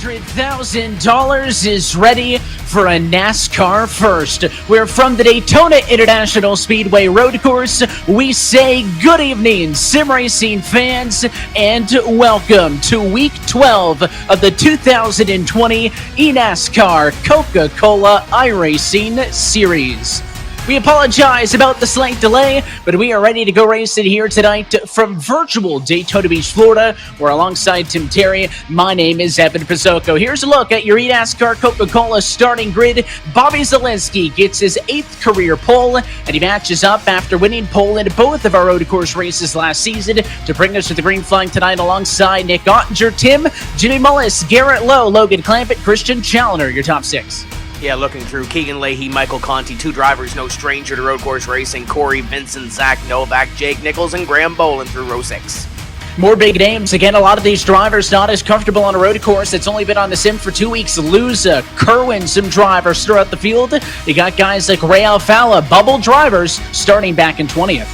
$100,000 is ready for a NASCAR first. We're from the Daytona International Speedway Road Course. We say good evening, sim racing fans, and welcome to week 12 of the 2020 eNASCAR Coca-Cola iRacing Series. We apologize about the slight delay, but we are ready to go racing here tonight from virtual Daytona Beach, Florida. We're alongside Tim Terry. My name is Evan Pizzoco. Here's a look at your eNASCAR Coca-Cola starting grid. Bobby Zelensky gets his 8th career pole, and he matches up after winning pole in both of our road course races last season to bring us to the green flag tonight alongside Nick Ottinger, Tim, Jimmy Mullis, Garrett Lowe, Logan Clampett, Christian Challoner, your top 6. Yeah, looking through Keegan Leahy, Michael Conte, 2 drivers, no stranger to road course racing. Corey, Vincent, Zach Novak, Jake Nichols, and Graham Bolin through row 6. More big names. Again, a lot of these drivers not as comfortable on a road course. It's only been on the sim for 2 weeks. Luza, Kerwin, some drivers throughout the field. You got guys like Ray Alfala, bubble drivers, starting back in 20th.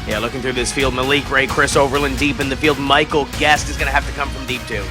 Yeah, looking through this field, Malik Ray, Chris Overland deep in the field. Michael Guest is going to have to come from deep too.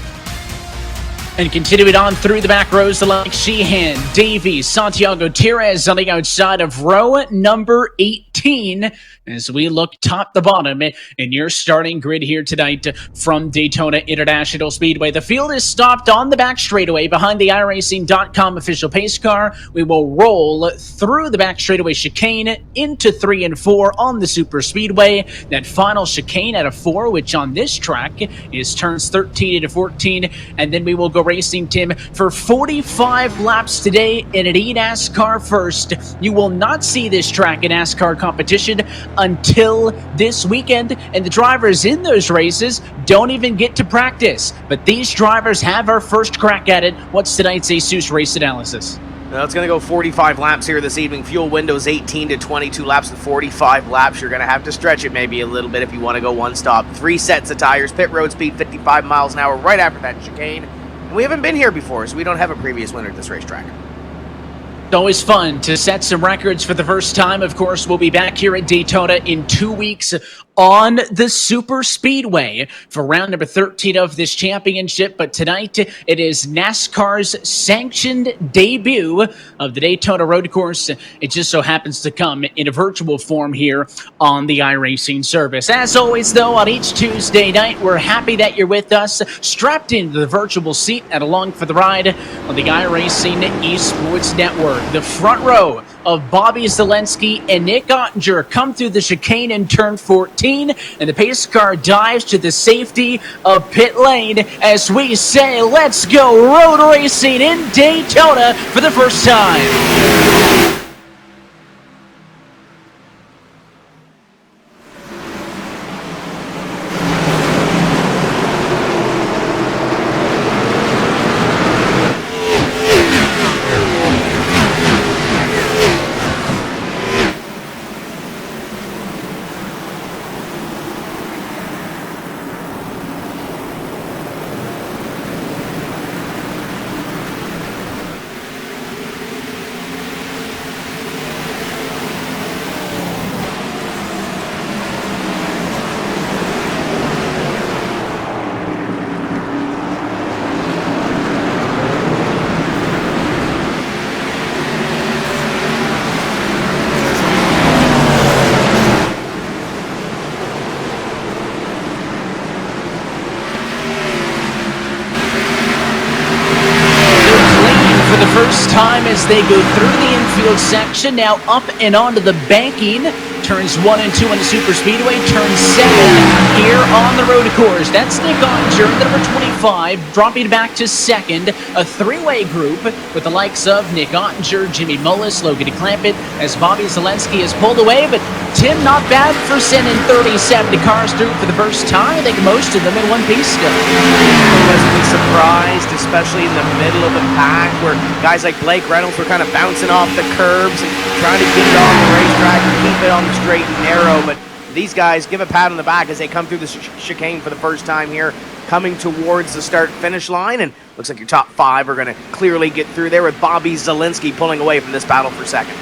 And continuing on through the back rows, like Sheehan, Davies, Santiago Tires on the outside of row number 18 as we look top to bottom in your starting grid here tonight from Daytona International Speedway. The field is stopped on the back straightaway behind the iRacing.com official pace car. We will roll through the back straightaway chicane into 3 and 4 on the super speedway. That final chicane at a 4, which on this track is turns 13 to 14, and then we will go racing, Tim, for 45 laps today in an eNASCAR first. You will not see this track in NASCAR competition until this weekend, and the drivers in those races don't even get to practice. But these drivers have our first crack at it. What's tonight's Asus race analysis? Now it's going to go 45 laps here this evening. Fuel windows 18 to 22 laps and 45 laps. You're going to have to stretch it maybe a little bit if you want to go one stop. 3 sets of tires, pit road speed 55 miles an hour right after that chicane. We haven't been here before, so we don't have a previous winner at this racetrack. It's always fun to set some records for the first time. Of course, we'll be back here at Daytona in 2 weeks on the Super Speedway for round number 13 of this championship. But tonight, it is NASCAR's sanctioned debut of the Daytona Road Course. It just so happens to come in a virtual form here on the iRacing service. As always, though, on each Tuesday night, we're happy that you're with us, strapped into the virtual seat and along for the ride on the iRacing Esports Network. The front row of Bobby Zelensky and Nick Ottinger come through the chicane in turn 14, and the pace car dives to the safety of pit lane as we say, let's go road racing in Daytona for the first time. First time as they go through the infield section, now up and onto the banking. Turns 1 and 2 on the super speedway, turn 7 here on the road course. That's Nick Ottinger, number 25, dropping back to second. A 3-way group with the likes of Nick Ottinger, Jimmy Mullis, Logan Clampett, as Bobby Zelensky is pulled away. But Tim, not bad for sending 30-70 cars through for the first time. I think most of them in one piece still. Pleasantly surprised, especially in the middle of the pack, where guys like Blake Reynolds were kind of bouncing off the curbs and trying to get it on the racetrack and keep it on the straight and narrow. But these guys give a pat on the back as they come through the chicane for the first time here, coming towards the start-finish line. And looks like your top 5 are going to clearly get through there, with Bobby Zelensky pulling away from this battle for second.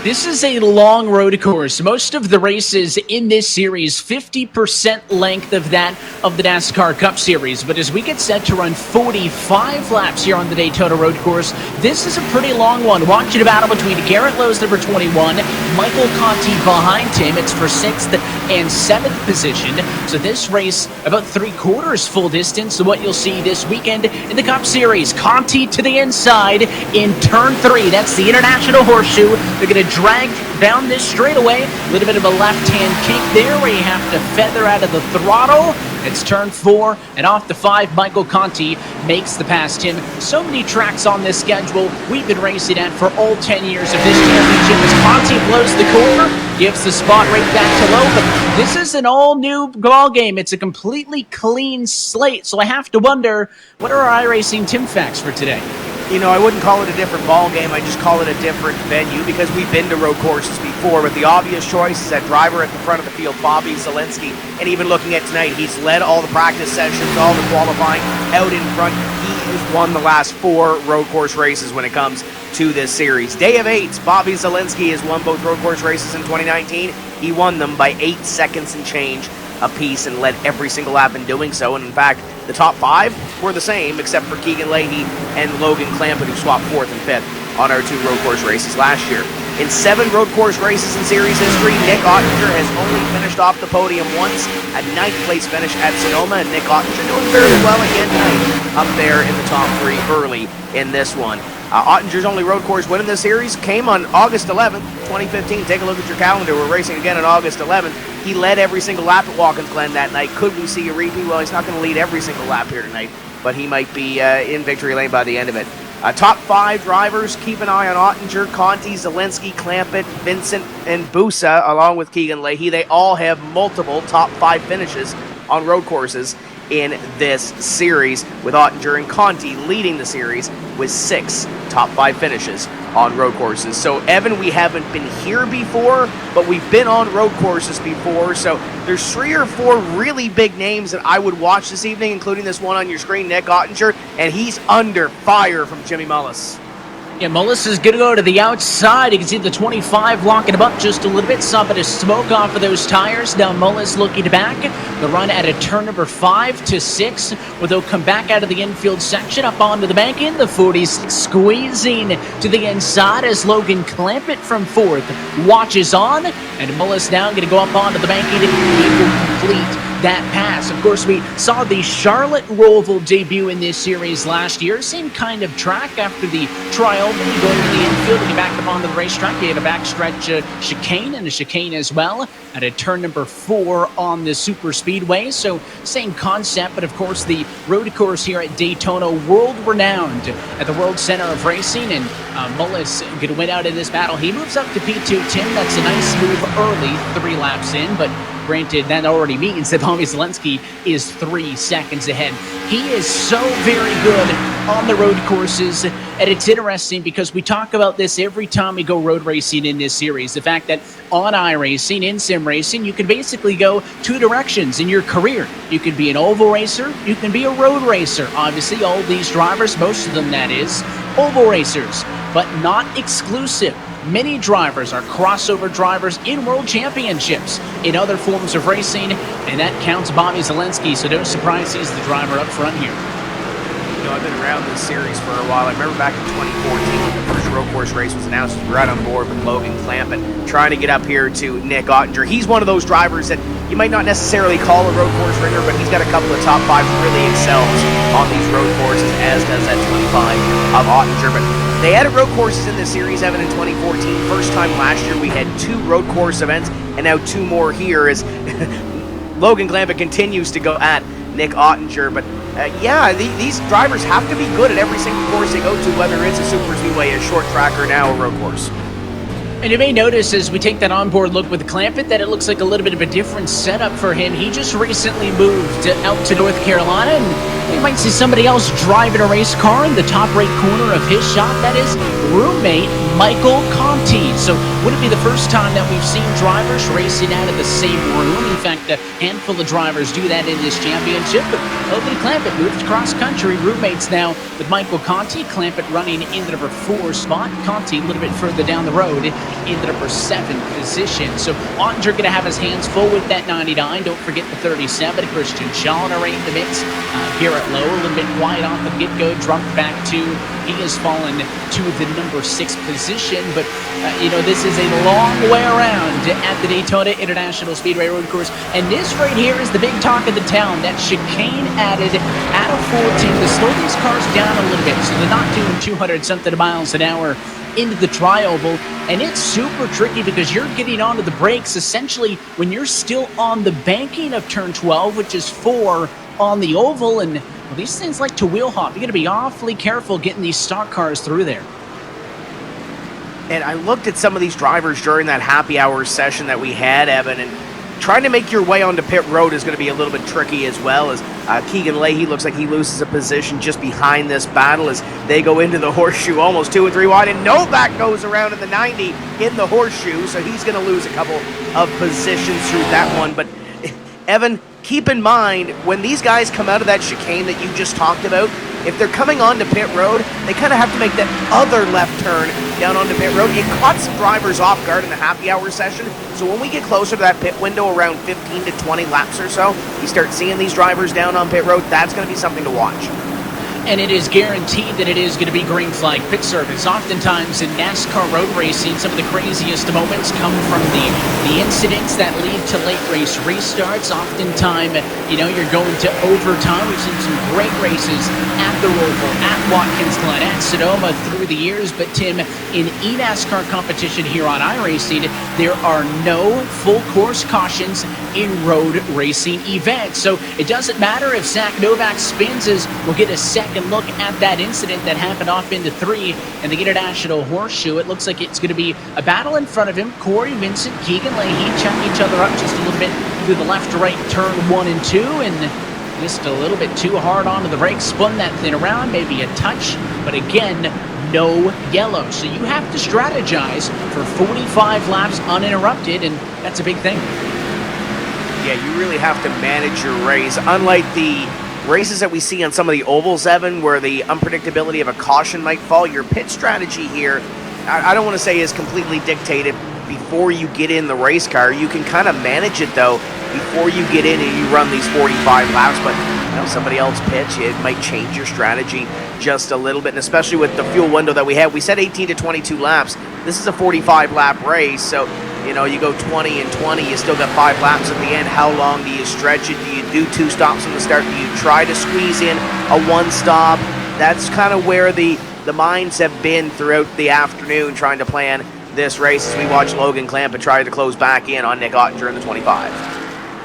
This is a long road course. Most of the races in this series, 50% length of that of the NASCAR Cup Series. But as we get set to run 45 laps here on the Daytona Road Course, this is a pretty long one. Watching a battle between Garrett Lowe's number 21, Michael Conte behind him. It's for 6th and 7th position. So this race, about 3/4 full distance. So what you'll see this weekend in the Cup Series, Conte to the inside in turn 3. That's the International Horseshoe. They're going to drag down this straightaway. A little bit of a left-hand kick there where you have to feather out of the throttle. It's turn 4, and off the 5, Michael Conte makes the pass, Tim. So many tracks on this schedule we've been racing at for all 10 years of this championship. As Conte blows the corner, gives the spot right back to Lowe, but this is an all-new ball game. It's a completely clean slate, so I have to wonder, what are our iRacing Tim facts for today? You know, I wouldn't call it a different ball game. I just call it a different venue because we've been to road courses before. But the obvious choice is that driver at the front of the field, Bobby Zelensky. And even looking at tonight, he's led all the practice sessions, all the qualifying out in front. He has won the last 4 road course races when it comes to this series. Day of 8, Bobby Zelensky has won both road course races in 2019. He won them by 8 seconds and change apiece and led every single lap in doing so. And in fact, the top 5 were the same, except for Keegan Leahy and Logan Clampett, who swapped 4th and 5th on our 2 road course races last year. In 7 road course races in series history, Nick Ottinger has only finished off the podium once, a 9th place finish at Sonoma, and Nick Ottinger doing fairly well again tonight, up there in the top 3 early in this one. Ottinger's only road course win in this series came on August 11th, 2015. Take a look at your calendar. We're racing again on August 11th. He led every single lap at Watkins Glen that night. Could we see a repeat? Well, he's not going to lead every single lap here tonight, but he might be in victory lane by the end of it. Top 5 drivers, keep an eye on Ottinger, Conte, Zelensky, Clampett, Vincent, and Busa, along with Keegan Leahy. They all have multiple top 5 finishes on road courses in this series, with Ottinger and Conte leading the series with 6 top 5 finishes on road courses. So, Evan, we haven't been here before, but we've been on road courses before. So there's 3 or 4 really big names that I would watch this evening, including this one on your screen, Nick Ottinger, and he's under fire from Jimmy Mullis. Yeah, Mullis is going to go to the outside. You can see the 25 locking him up just a little bit. Saw a bit of smoke off of those tires. Now Mullis looking back. The run at a turn number 5 to 6, where they'll come back out of the infield section up onto the bank in the 46, squeezing to the inside as Logan Clampett from 4th watches on. And Mullis now going to go up onto the bank in and he will complete that pass. Of course, we saw the Charlotte Roval debut in this series last year. Same kind of track after the trial. Then you go into the infield and you back up onto the racetrack. You had a backstretch chicane and a chicane as well at a turn number 4 on the super speedway. So same concept, but of course the road course here at Daytona, world-renowned at the World Center of Racing, and Mullis going to win out in this battle. He moves up to P2, Tim. That's a nice move early, 3 laps in, but granted, that already means that Bobby Zelensky is 3 seconds ahead. He is so very good on the road courses, and it's interesting because we talk about this every time we go road racing in this series. The fact that on iRacing, in sim racing, you can basically go 2 directions in your career. You can be an oval racer, you can be a road racer. Obviously, all these drivers, most of them that is, oval racers, but not exclusive. Many drivers are crossover drivers in world championships in other forms of racing, and that counts Bobby Zelensky, so don't surprise he's the driver up front here. You know, I've been around this series for a while. I remember back in 2014 when the first road course race was announced, we were right on board with Logan Clampett trying to get up here to Nick Ottinger. He's one of those drivers that you might not necessarily call a road course ringer, but he's got a couple of top 5s, really excels on these road courses, as does that 25 of Ottinger. But they added road courses in this series, Evan, in 2014. First time last year we had 2 road course events, and now 2 more here as Logan Clampett continues to go at Nick Ottinger. But yeah, these drivers have to be good at every single course they go to, whether it's a super speedway, a short track, or now a road course. And you may notice as we take that onboard look with Clampett that it looks like a little bit of a different setup for him. He just recently moved out to North Carolina, and you might see somebody else driving a race car in the top right corner of his shot. That is roommate, Michael Conte. So would it be the first time that we've seen drivers racing out of the same room? In fact, a handful of drivers do that in this championship. But Logan Clampett moved cross-country roommates now with Michael Conte. Clampett running in the number 4 spot. Conte a little bit further down the road in the number 7 position. So Ottinger going to have his hands full with that 99. Don't forget the 37. Christian Challoner in the mix. Garrett Lowe a little bit quiet off the get-go. Drumped back to, he has fallen to the number 6 position. But, this is a long way around at the Daytona International Speedway Road Course. And this right here is the big talk of the town. That chicane added at a 14 to slow these cars down a little bit. So they're not doing 200-something miles an hour into the tri-oval, and it's super tricky because you're getting onto the brakes essentially when you're still on the banking of turn 12, which is 4 on the oval, and well, these things like to wheel hop. You got to be awfully careful getting these stock cars through there. And I looked at some of these drivers during that happy hour session that we had, Evan, and trying to make your way onto pit road is going to be a little bit tricky as well, as Keegan Leahy looks like he loses a position just behind this battle as they go into the horseshoe almost 2 and 3 wide, and Novak goes around in the 90 in the horseshoe, so he's going to lose a couple of positions through that one. But Evan, keep in mind, when these guys come out of that chicane that you just talked about, if they're coming onto pit road, they kind of have to make that other left turn down onto pit road. It caught some drivers off guard in the happy hour session, so when we get closer to that pit window around 15 to 20 laps or so, you start seeing these drivers down on pit road. That's going to be something to watch. And it is guaranteed that it is going to be green flag pit service. Oftentimes in NASCAR road racing, some of the craziest moments come from the incidents that lead to late race restarts. Oftentimes, you're going to overtime. We've seen some great races at the Roval, at Watkins Glen, at Sonoma through the years. But Tim, in eNASCAR competition here on iRacing, there are no full course cautions in road racing events. So it doesn't matter if Zach Novak spins, as we'll get a second look at that incident that happened off into 3 and the International Horseshoe. It looks like it's going to be a battle in front of him. Corey, Vincent, Keegan Leahy check each other up just a little bit through the left to right turn 1 and 2, and missed a little bit too hard onto the brakes, spun that thing around, maybe a touch, but again, no yellow. So you have to strategize for 45 laps uninterrupted, and that's a big thing. Yeah, you really have to manage your race. Unlike the races that we see on some of the ovals, Evan, where the unpredictability of a caution might fall, your pit strategy here, I don't want to say is completely dictated before you get in the race car. You can kind of manage it, though, before you get in and you run these 45 laps, but somebody else pits, it might change your strategy just a little bit, and especially with the fuel window that we have. We said 18 to 22 laps. This is a 45-lap race, so you go 20 and 20, you still got 5 laps at the end. How long do you stretch it? Do you do 2 stops from the start? Do you try to squeeze in a 1 stop? That's kind of where the minds have been throughout the afternoon, trying to plan this race as we watch Logan Clampett try to close back in on Nick Ottinger in the 25.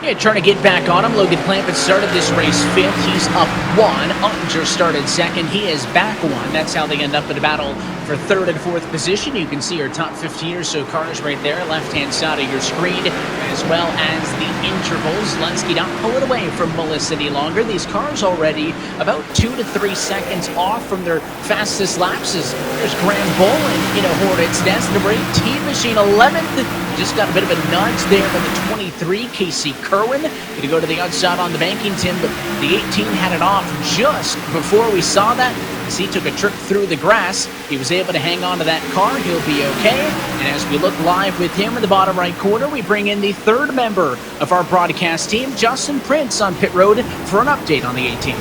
Yeah, trying to get back on him. Logan Clampett started this race 5th. He's up 1. Ottinger started 2nd. He is back 1. That's how they end up in a battle for 3rd and 4th position. You can see our top 15 or so cars right there, left-hand side of your screen, as well as the intervals. Zelensky not pulling away from Mullis any longer. These cars already about 2 to 3 seconds off from their fastest laps. There's Graham Boland in a Hornet's nest. Number 18, Machine 11th. Just got a bit of a nudge there by the 23, Casey Kerwin. Going to go to the outside on the banking, Tim, but the 18 had it off just before we saw that. As he took a trip through the grass, he was able to hang on to that car. He'll be okay. And as we look live with him in the bottom right corner, we bring in the 3rd member of our broadcast team, Justin Prince, on pit road for an update on the 18.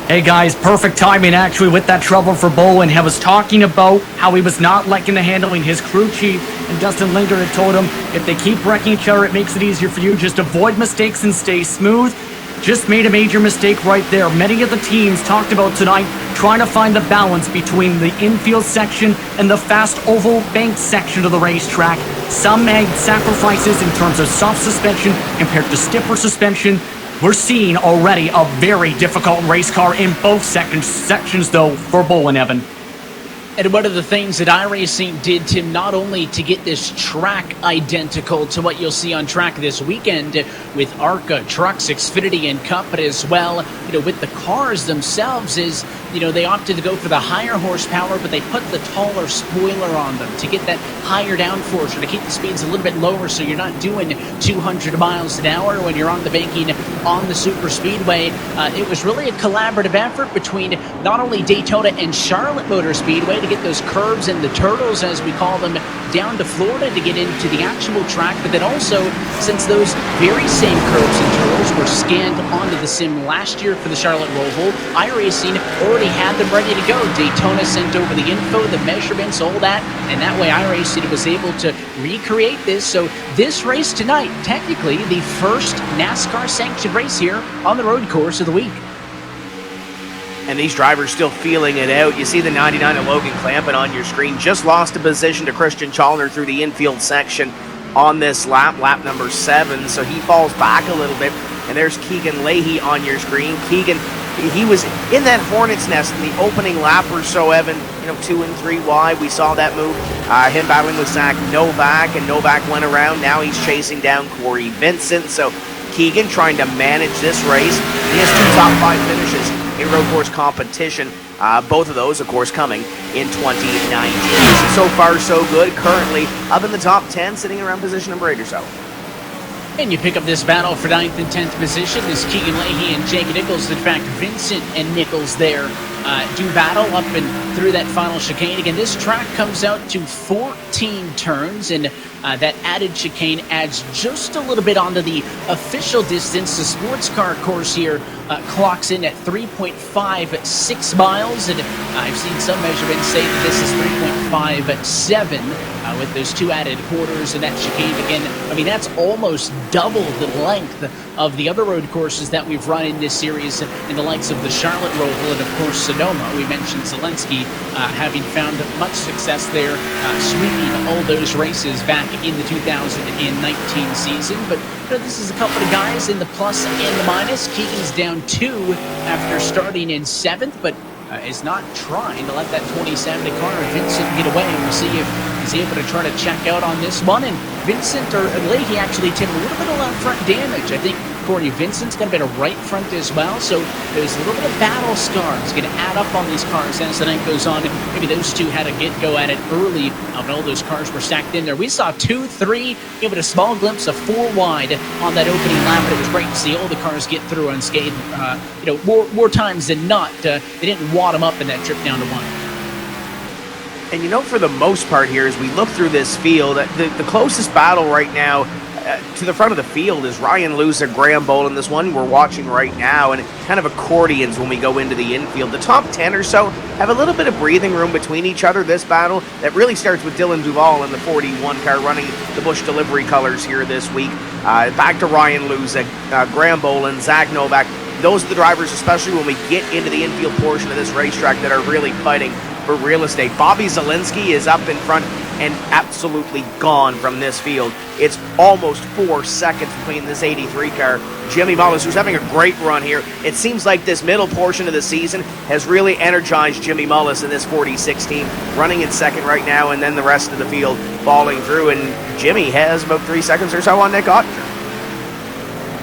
Hey guys, perfect timing actually with that trouble for Bowen. I was talking about how he was not liking the handling. His crew chief and Dustin Linger had told him, if they keep wrecking each other, it makes it easier for you. Just avoid mistakes and stay smooth. Just made a major mistake right there. Many of the teams talked about tonight trying to find the balance between the infield section and the fast oval bank section of the racetrack. Some made sacrifices in terms of soft suspension compared to stiffer suspension. We're seeing already a very difficult race car in both sections though, for Bowen, Evan. And one of the things that iRacing did, Tim, not only to get this track identical to what you'll see on track this weekend with ARCA, Trucks, Xfinity, and Cup, but as well, with the cars themselves is, they opted to go for the higher horsepower, but they put the taller spoiler on them to get that higher downforce or to keep the speeds a little bit lower so you're not doing 200 miles an hour when you're on the banking on the super speedway. It was really a collaborative effort between not only Daytona and Charlotte Motor Speedway to get those curves and the turtles, as we call them, down to Florida to get into the actual track, but then also, since those very same curves and turtles were scanned onto the sim last year for the Charlotte Roval, iRacing already had them ready to go. Daytona sent over the info, the measurements, all that, and that way iRacing was able to recreate this. So this race tonight, technically the first NASCAR sanctioned race here on the road course of the week. And these drivers still feeling it out. You see the 99 of Logan Clampett on your screen. Just lost a position to Christian Chalner through the infield section on this lap number 7. So he falls back a little bit. And there's Keegan Leahy on your screen. Keegan, he was in that hornet's nest in the opening lap or so, Evan. 2 and 3 wide. We saw that move. Him battling with Zach Novak, and Novak went around. Now he's chasing down Corey Vincent. So Keegan trying to manage this race. He has 2 top 5 finishes in road course competition. Both of those, of course, coming in 2019. So far, so good. Currently up in the top 10, sitting around position number 8 or so. And you pick up this battle for 9th and 10th position. This Keegan Leahy and Jake Nichols. In fact, Vincent and Nichols there do battle up and through that final chicane. Again, this track comes out to 14 turns, and that added chicane adds just a little bit onto the official distance. The sports car course here clocks in at 3.56 miles, and I've seen some measurements say that this is 3.57 with those 2 added quarters and that chicane. Again, I mean, that's almost double the length of the other road courses that we've run in this series, in the likes of the Charlotte Roval and, of course, Sonoma. We mentioned Zelensky having found much success there, sweeping all those races back in the 2019 season. But this is a couple of guys in the plus and the minus. Keegan's down 2 after starting in 7th, but is not trying to let that 2070 car Vincent get away. And we'll see if he's able to try to check out on this one. And Vincent, or Leahy, actually, Tim, a little bit of left front damage. I think Corey Vincent's got a bit of right front as well, so there's a little bit of battle scars going to add up on these cars as the night goes on. And maybe those two had a go at it early when all those cars were stacked in there. We saw 2, 3, give it a small glimpse of 4 wide on that opening lap, but it was great to see all the cars get through unscathed. More times than not, they didn't wad them up in that trip down to 1. And for the most part here, as we look through this field, the closest battle right now to the front of the field is Ryan Luza, Graham Bolin, this one we're watching right now, and it kind of accordions when we go into the infield. The top 10 or so have a little bit of breathing room between each other. This battle that really starts with Dylan Duvall in the 41 car running the Busch delivery colors here this week. Back to Ryan Luza, Graham Bolin, Zach Novak. Those are the drivers, especially when we get into the infield portion of this racetrack, that are really fighting for real estate. Bobby Zelensky is up in front and absolutely gone from this field. It's almost 4 seconds between this 83 car. Jimmy Mullis, who's having a great run here. It seems like this middle portion of the season has really energized Jimmy Mullis in this 46 team, running in second right now, and then the rest of the field falling through. And Jimmy has about 3 seconds or so on Nick Ottinger.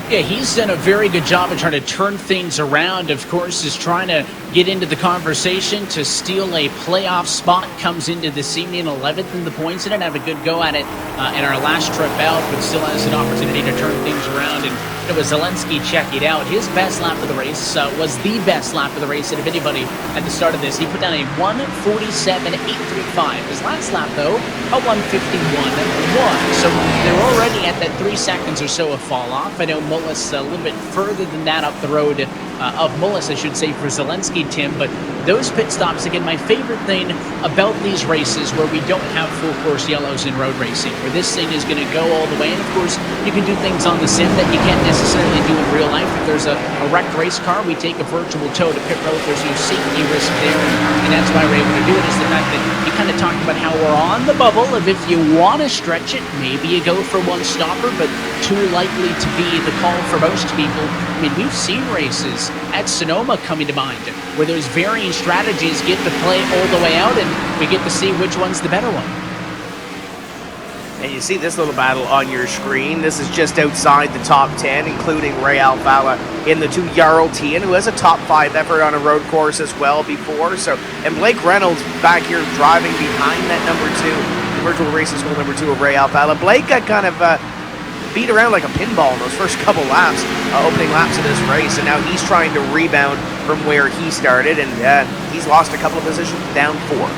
Yeah, he's done a very good job of trying to turn things around. Of course, is trying to get into the conversation to steal a playoff spot. Comes into this evening 11th in the points. Didn't have a good go at it in our last trip out, but still has an opportunity to turn things around. And it was Zelensky check it out. His best lap of the race was the best lap of the race out of anybody at the start of this. He put down a 1:47.835. His last lap, though, a 1:51.1. So they're already at that 3 seconds or so of fall off. I know Mullis a little bit further than that up the road of Mullis, I should say, for Zelensky, Tim. But those pit stops, again, my favorite thing about these races where we don't have full course yellows in road racing, where this thing is going to go all the way. And of course, you can do things on the sim that you can't necessarily do in real life. If there's a wrecked race car, we take a virtual tow to pit road. There's no safety risk there, and that's why we're able to do it, is the fact that you kind of talked about how we're on the bubble of, if you want to stretch it, maybe you go for one stopper, but too likely to be the call for most people. I mean, we've seen races race at Sonoma coming to mind, where those varying strategies get to play all the way out, and we get to see which one's the better one. And you see this little battle on your screen. This is just outside the top 10, including Ray Alfala in the 2 Jarl Tien, who has a top 5 effort on a road course as well before. So, and Blake Reynolds back here driving behind that number 2, the virtual racing school number 2 of Ray Alfala. Blake got kind of beat around like a pinball in those first couple laps, opening laps of this race, and now he's trying to rebound from where he started, and he's lost a couple of positions, down 4.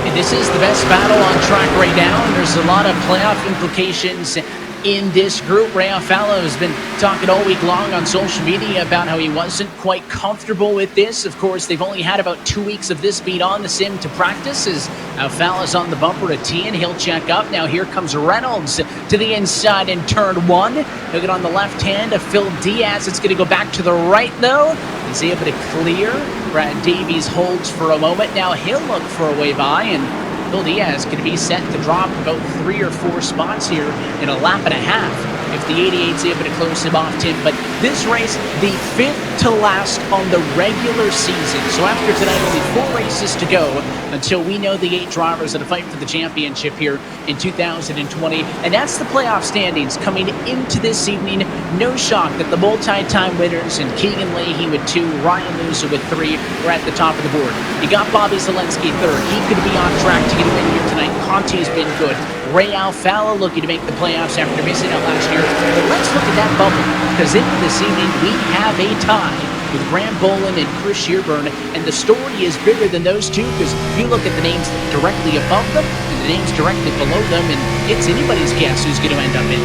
And this is the best battle on track right now, and there's a lot of playoff implications in this group. Ray Alfala has been talking all week long on social media about how he wasn't quite comfortable with this. Of course, they've only had about 2 weeks of this beat on the sim to practice, as Alfala's on the bumper to Tien. He'll check up. Now here comes Reynolds to the inside in turn 1. He'll get on the left hand of Phil Diaz. It's going to go back to the right, though. He's able to clear. Brad Davies holds for a moment. Now he'll look for a way by, and Phil Diaz going to be set to drop about 3 or 4 spots here in a lap and a half if the 88's able to close him off, Tim. But this race, the 5th to last on the regular season. So after tonight, only 4 races to go until we know the 8 drivers that fight for the championship here in 2020. And that's the playoff standings coming into this evening. No shock that the multi-time winners and Keegan Leahy with 2, Ryan Lusa with 3 were at the top of the board. You got Bobby Zelensky 3rd. He could be on track to get a win here tonight. Conte's been good. Ray Alfala looking to make the playoffs after missing out last year. But let's look at that bubble, because into this evening we have a tie with Grant Bolin and Chris Shearburn, and the story is bigger than those two, because you look at the names directly above them and the names directly below them, and it's anybody's guess who's going to end up in.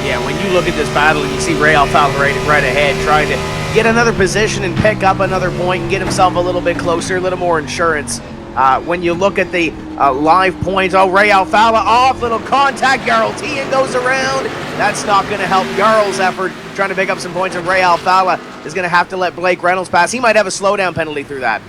Yeah, when you look at this battle and you see Ray Alfala right ahead, trying to get another position and pick up another point and get himself a little bit closer, a little more insurance. When you look at the live points, Ray Alfala off, little contact, Jarl Tien goes around. That's not going to help Jarl's effort trying to pick up some points, and Ray Alfala is going to have to let Blake Reynolds pass. He might have a slowdown penalty through that.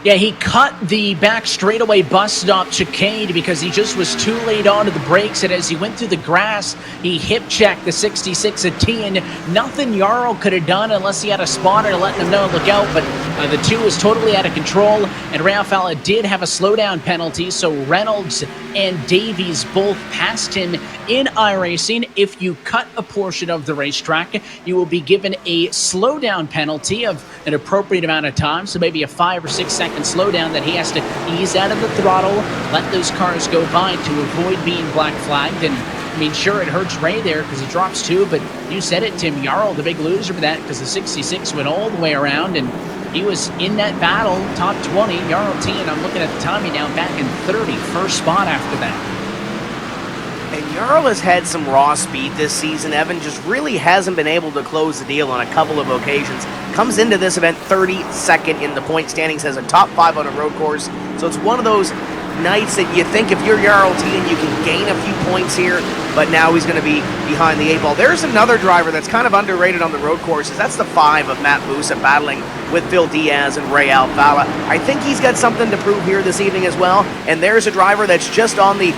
Yeah, he cut the back straightaway bus stop chicane because he just was too late onto the brakes, and as he went through the grass, he hip-checked the 66 at Tien. Nothing Jarl could have done unless he had a spotter letting him know, look out, but the 2 was totally out of control, and Ray Alfala did have a slowdown penalty, so Reynolds and Davies both passed him in iRacing. If you cut a portion of the racetrack, you will be given a slowdown penalty of an appropriate amount of time, so maybe a 5 or 6 second slowdown that he has to ease out of the throttle, let those cars go by to avoid being black flagged. And I mean, sure, it hurts Ray there because he drops 2, but you said it, Tim, Jarl, the big loser for that, because the 66 went all the way around, and he was in that battle, top 20. Jarl Tien, I'm looking at the timing now, back in 31st spot after that. And Jarl has had some raw speed this season. Evan just really hasn't been able to close the deal on a couple of occasions. Comes into this event 32nd in the point standings, has a top 5 on a road course. So it's one of those nights that you think if you're Jarl Tien, you can gain a few points here, but now he's going to be behind the 8 ball. There's another driver that's kind of underrated on the road courses. That's the 5 of Matt Busa battling with Phil Diaz and Ray Alfala. I think he's got something to prove here this evening as well. And there's a driver that's just on the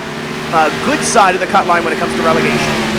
good side of the cut line when it comes to relegation.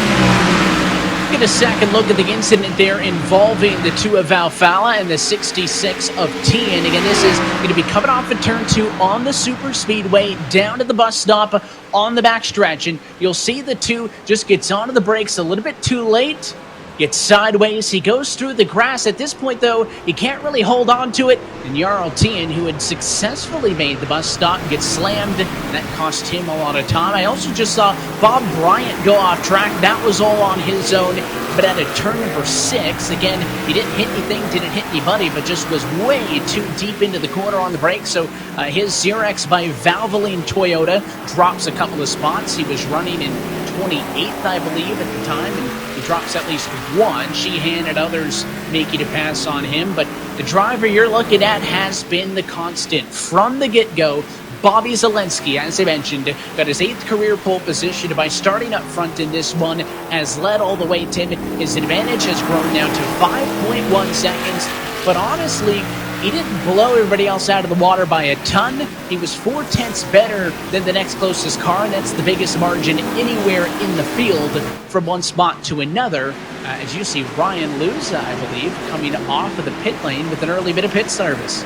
Get a second look at the incident there involving the 2 of Alfala and the 66 of Tien. Again, this is going to be coming off of turn 2 on the super speedway down to the bus stop on the backstretch, and you'll see the 2 just gets onto the brakes a little bit too late, gets sideways. He goes through the grass. At this point, though, he can't really hold on to it. And Jarl Tien, who had successfully made the bus stop, gets slammed. That cost him a lot of time. I also just saw Bob Bryant go off track. That was all on his own. But at a turn number 6, again, he didn't hit anything, didn't hit anybody, but just was way too deep into the corner on the brake. So his Xerox by Valvoline Toyota drops a couple of spots. He was running in 28th, I believe, at the time, and he drops at least 1. Sheehan and others making a pass on him, but the driver you're looking at has been the constant from the get-go. Bobby Zelensky, as I mentioned, got his 8th career pole position by starting up front in this one, has led all the way, Tim. His advantage has grown now to 5.1 seconds, but honestly, he didn't blow everybody else out of the water by a ton. He was 4/10 better than the next closest car, and that's the biggest margin anywhere in the field from one spot to another. As you see, Ryan Luza, I believe, coming off of the pit lane with an early bit of pit service.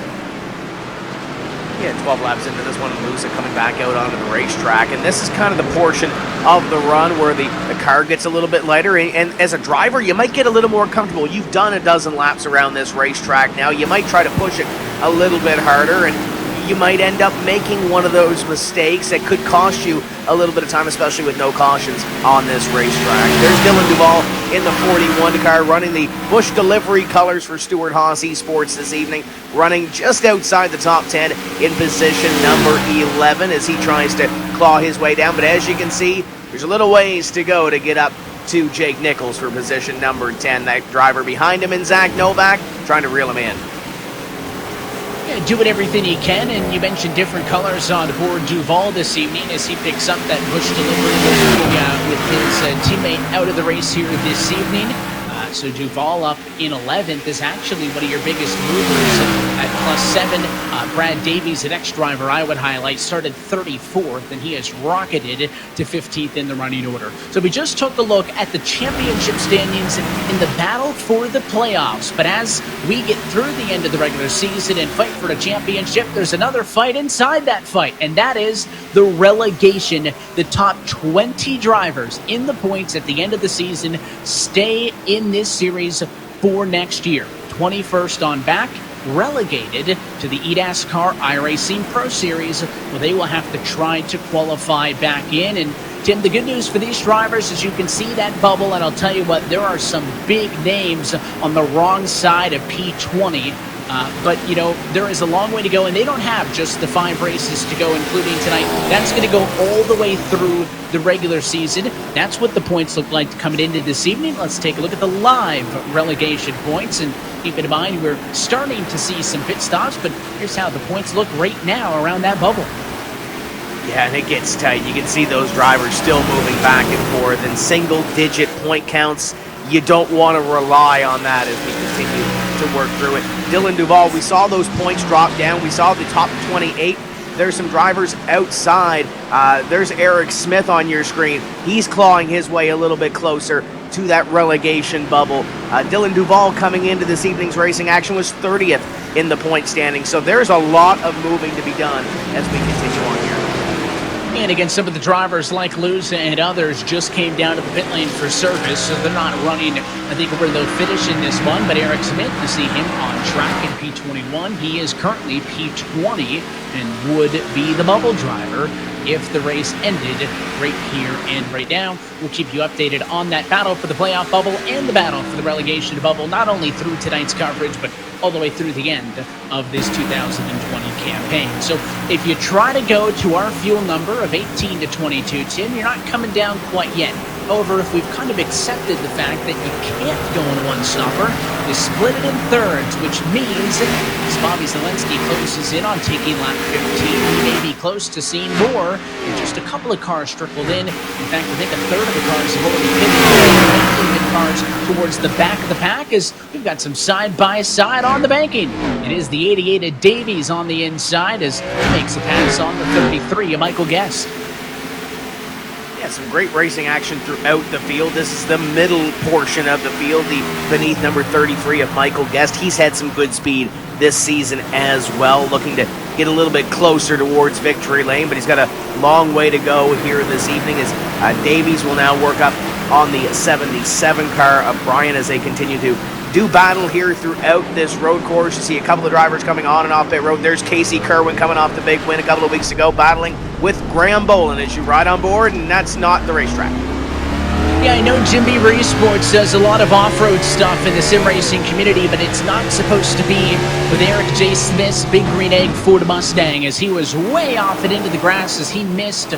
Yeah, 12 laps into this one, Luza coming back out onto the racetrack, and this is kind of the portion of the run where the car gets a little bit lighter, and as a driver, you might get a little more comfortable. You've done a dozen laps around this racetrack now. You might try to push it a little bit harder, and you might end up making one of those mistakes that could cost you a little bit of time, especially with no cautions on this racetrack. There's Dylan Duvall in the 41 car, running the Bush delivery colors for Stewart Haas Esports this evening, running just outside the top 10 in position number 11 as he tries to claw his way down. But as you can see, there's a little ways to go to get up to Jake Nichols for position number 10. That driver behind him, and Zach Novak, trying to reel him in. Yeah, doing everything he can, and you mentioned different colors on board Duvall this evening as he picks up that Bush delivery with his teammate out of the race here this evening. So Duvall up in 11th is actually one of your biggest movers at +7. Brad Davies, an ex-driver I would highlight, started 34th, and he has rocketed to 15th in the running order. So we just took a look at the championship standings in the battle for the playoffs. But as we get through the end of the regular season and fight for the championship, there's another fight inside that fight, and that is the relegation. The top 20 drivers in the points at the end of the season stay in this series for next year. 21st on back, relegated to the eNASCAR iRacing Pro Series, where they will have to try to qualify back in. And Tim, the good news for these drivers is you can see that bubble, and I'll tell you what, there are some big names on the wrong side of P20. But, you know, there is a long way to go, and they don't have just the 5 races to go, including tonight. That's going to go all the way through the regular season. That's what the points look like coming into this evening. Let's take a look at the live relegation points, and keep in mind we're starting to see some pit stops, but here's how the points look right now around that bubble. Yeah, and it gets tight. You can see those drivers still moving back and forth in single-digit point counts. You don't want to rely on that as we continue to work through it. Dylan Duvall, we saw those points drop down. We saw the top 28. There's some drivers outside. There's Eric Smith on your screen. He's clawing his way a little bit closer to that relegation bubble. Dylan Duvall coming into this evening's racing action was 30th in the point standing. So there's a lot of moving to be done as we continue on here. And again, some of the drivers like Luza and others just came down to the pit lane for service, so they're not running, I think, where they'll finish in this one. But Eric Smith, you see him on track in P21. He is currently P20 and would be the bubble driver if the race ended right here and right now. We'll keep you updated on that battle for the playoff bubble and the battle for the relegation bubble, not only through tonight's coverage, but all the way through the end of this 2020 campaign. So if you try to go to our fuel number of 18 to 22, Tim, you're not coming down quite yet. However, if we've kind of accepted the fact that you can't go in one stopper, you split it in thirds, which means as Bobby Zelensky closes in on taking lap 15, he may be close to seeing more. And just a couple of cars trickled in. In fact, I think a third of the cars have already pitted. Cars towards the back of the pack as we've got some side-by-side on the banking. It is the 88 of Davies on the inside as he makes a pass on the 33 of Michael Guest. Yeah, some great racing action throughout the field. This is the middle portion of the field, the beneath number 33 of Michael Guest. He's had some good speed this season as well, looking to get a little bit closer towards victory lane, but he's got a long way to go here this evening as Davies will now work up on the 77 car of Brian as they continue to do battle here throughout this road course. You see a couple of drivers coming on and off pit road. There's Casey Kerman coming off the big win a couple of weeks ago, battling with Graham Boland as you ride on board, and that's not the racetrack. Yeah, I know Jim Beaver Esports does a lot of off-road stuff in the sim racing community, but it's not supposed to be with Eric J. Smith's Big Green Egg Ford Mustang, as he was way off and into the grass as he missed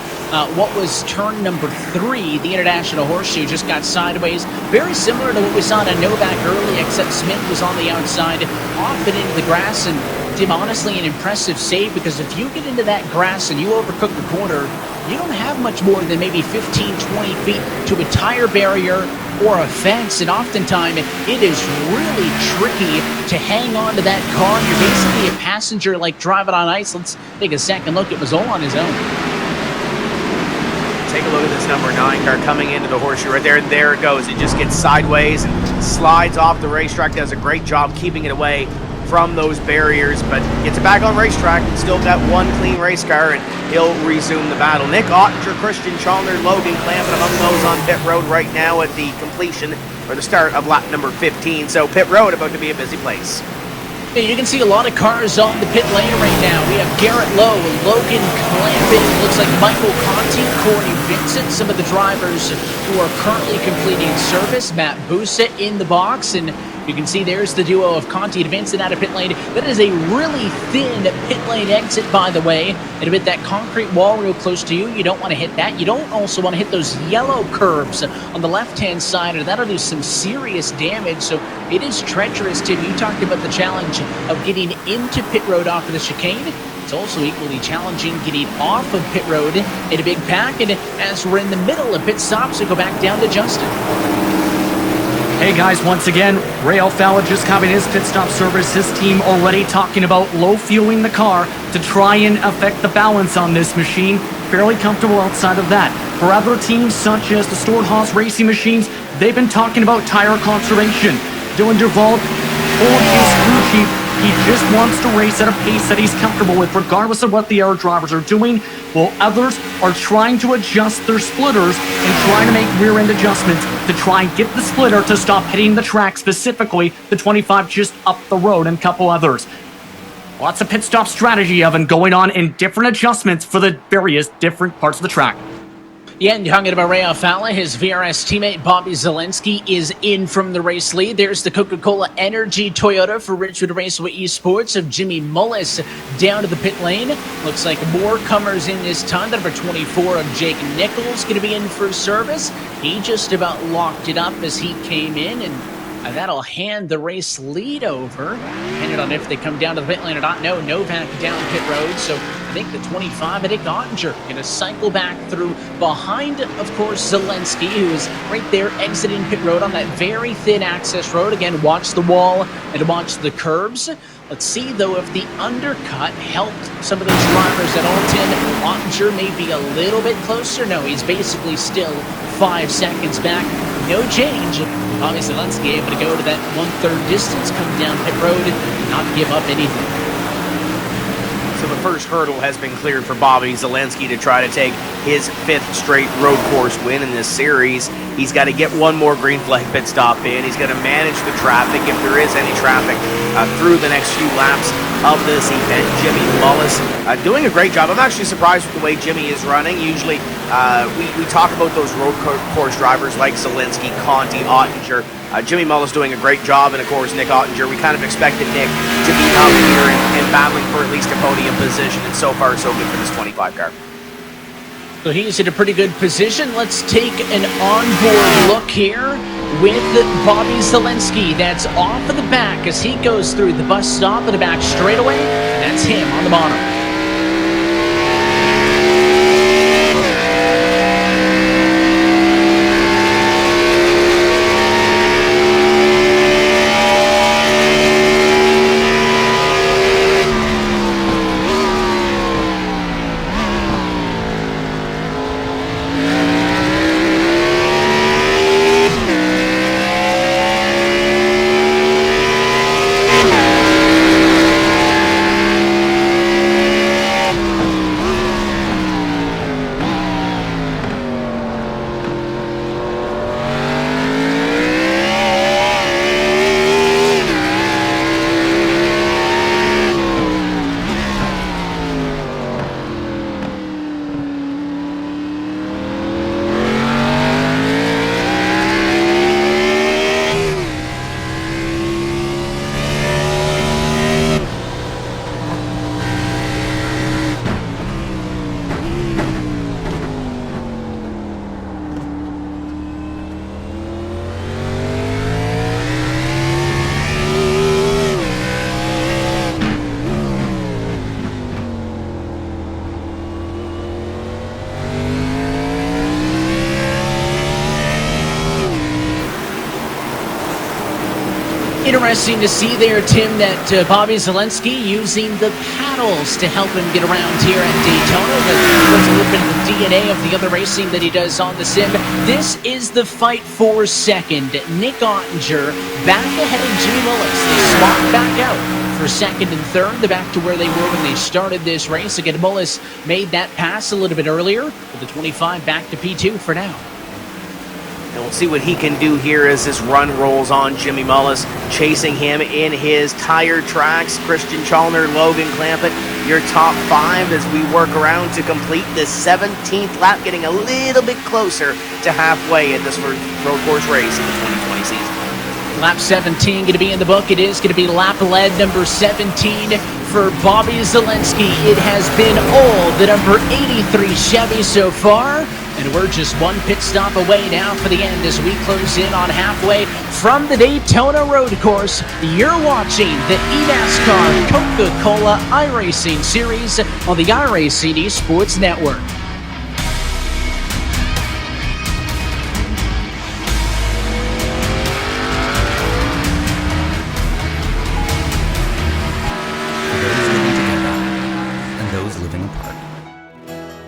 what was turn number 3. The International Horseshoe just got sideways. Very similar to what we saw to Novak early, except Smith was on the outside, off and into the grass, and Tim, honestly, an impressive save, because if you get into that grass and you overcook the corner, you don't have much more than maybe 15, 20 feet to a tire barrier or a fence, and oftentimes it is really tricky to hang on to that car. You're basically a passenger like driving on ice. Let's take a second look. It was all on his own. Take a look at this number 9 car coming into the horseshoe right there, and there it goes. It just gets sideways and slides off the racetrack. Does a great job keeping it away from those barriers, but gets it back on racetrack and still got one clean race car, and he'll resume the battle. Nick Ottinger, Christian Chalner, Logan Clamp, among those on pit road right now at the completion or the start of lap number 15. So pit road about to be a busy place. Yeah, you can see a lot of cars on the pit lane right now. We have Garrett Lowe, Logan Clampett, looks like Michael Conte, Corey Vincent, some of the drivers who are currently completing service. Matt Busa in the box, and you can see there's the duo of Conte and Vincent out of pit lane. That is a really thin pit lane exit, by the way. And with that concrete wall real close to you, you don't want to hit that. You don't also want to hit those yellow curbs on the left-hand side, or that'll do some serious damage. So it is treacherous, Tim. You talked about the challenge of getting into pit road off of the chicane. It's also equally challenging getting off of pit road in a big pack. And as we're in the middle of pit stops, we go back down to Justin. Hey guys, once again, Ray Alfalla just having his pit stop service. His team already talking about low fueling the car to try and affect the balance on this machine. Fairly comfortable outside of that. For other teams such as the Storehouse Racing Machines, they've been talking about tire conservation. Dylan Duvall told his crew chief he just wants to race at a pace that he's comfortable with, regardless of what the other drivers are doing, while others are trying to adjust their splitters and trying to make rear-end adjustments to try and get the splitter to stop hitting the track, specifically the 25 just up the road and a couple others. Lots of pit stop strategy, Evan, going on in different adjustments for the various different parts of the track. Yeah, and talking about Ray Alfalla, his VRS teammate Bobby Zelensky is in from the race lead. There's the Coca-Cola Energy Toyota for Richwood Raceway Esports of Jimmy Mullis down to the pit lane. Looks like more comers in this ton. Number 24 of Jake Nichols going to be in for service. He just about locked it up as he came in, and that'll hand the race lead over. Depending on if they come down to the pit lane or not. No, Novak down pit road. So I think the 25, Nick Ottinger, going to cycle back through behind, of course, Zelensky, who is right there exiting pit road on that very thin access road. Again, watch the wall and watch the curbs. Let's see, though, if the undercut helped some of those drivers at Alton. Ottinger may be a little bit closer. No, he's basically still 5 seconds back. No change. Bobby Zelensky able to go to that 1/3 distance, come down pit road, and not give up anything. So the first hurdle has been cleared for Bobby Zelensky to try to take his 5th straight road course win in this series. He's got to get one more green flag pit stop in. He's got to manage the traffic, if there is any traffic, through the next few laps of this event. Jimmy Mullis doing a great job. I'm actually surprised with the way Jimmy is running. Usually we talk about those road course drivers like Zelensky, Conte, Ottinger. Jimmy Mullis doing a great job, and of course Nick Ottinger. We kind of expected Nick to be up here and battling for at least a podium position, and so far so good for this 25 car. So he's in a pretty good position. Let's take an onboard look here with Bobby Zelensky. That's off of the back as he goes through the bus stop at the back straightaway. And that's him on the bottom. interesting to see there, Tim, that Bobby Zelensky using the paddles to help him get around here at Daytona. That's a little bit of the DNA of the other racing that he does on the sim. This is the fight for second. Nick Ottinger back ahead of Jimmy Mullis. They swap back out for second and third. They're back to where they were when they started this race. Again, Mullis made that pass a little bit earlier, with the 25 back to P2 for now. And we'll see what he can do here as this run rolls on. Jimmy Mullis chasing him in his tire tracks. Christian Chalner, Logan Clampett, your top five as we work around to complete the 17th lap, getting a little bit closer to halfway at this road course race in the 2020 season. Lap 17 going to be in the book. It is going to be lap lead number 17 for Bobby Zelensky. It has been all the number 83 Chevy so far. And we're just one pit stop away now for the end as we close in on halfway from the Daytona Road Course. You're watching the eNASCAR Coca-Cola iRacing Series on the iRacing Esports Network.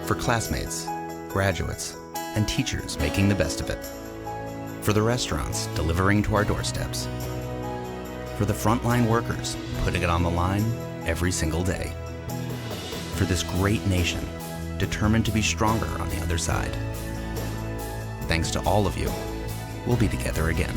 For classmates, graduates, and teachers making the best of it. For the restaurants delivering to our doorsteps. For the frontline workers putting it on the line every single day. For this great nation determined to be stronger on the other side. Thanks to all of you, we'll be together again.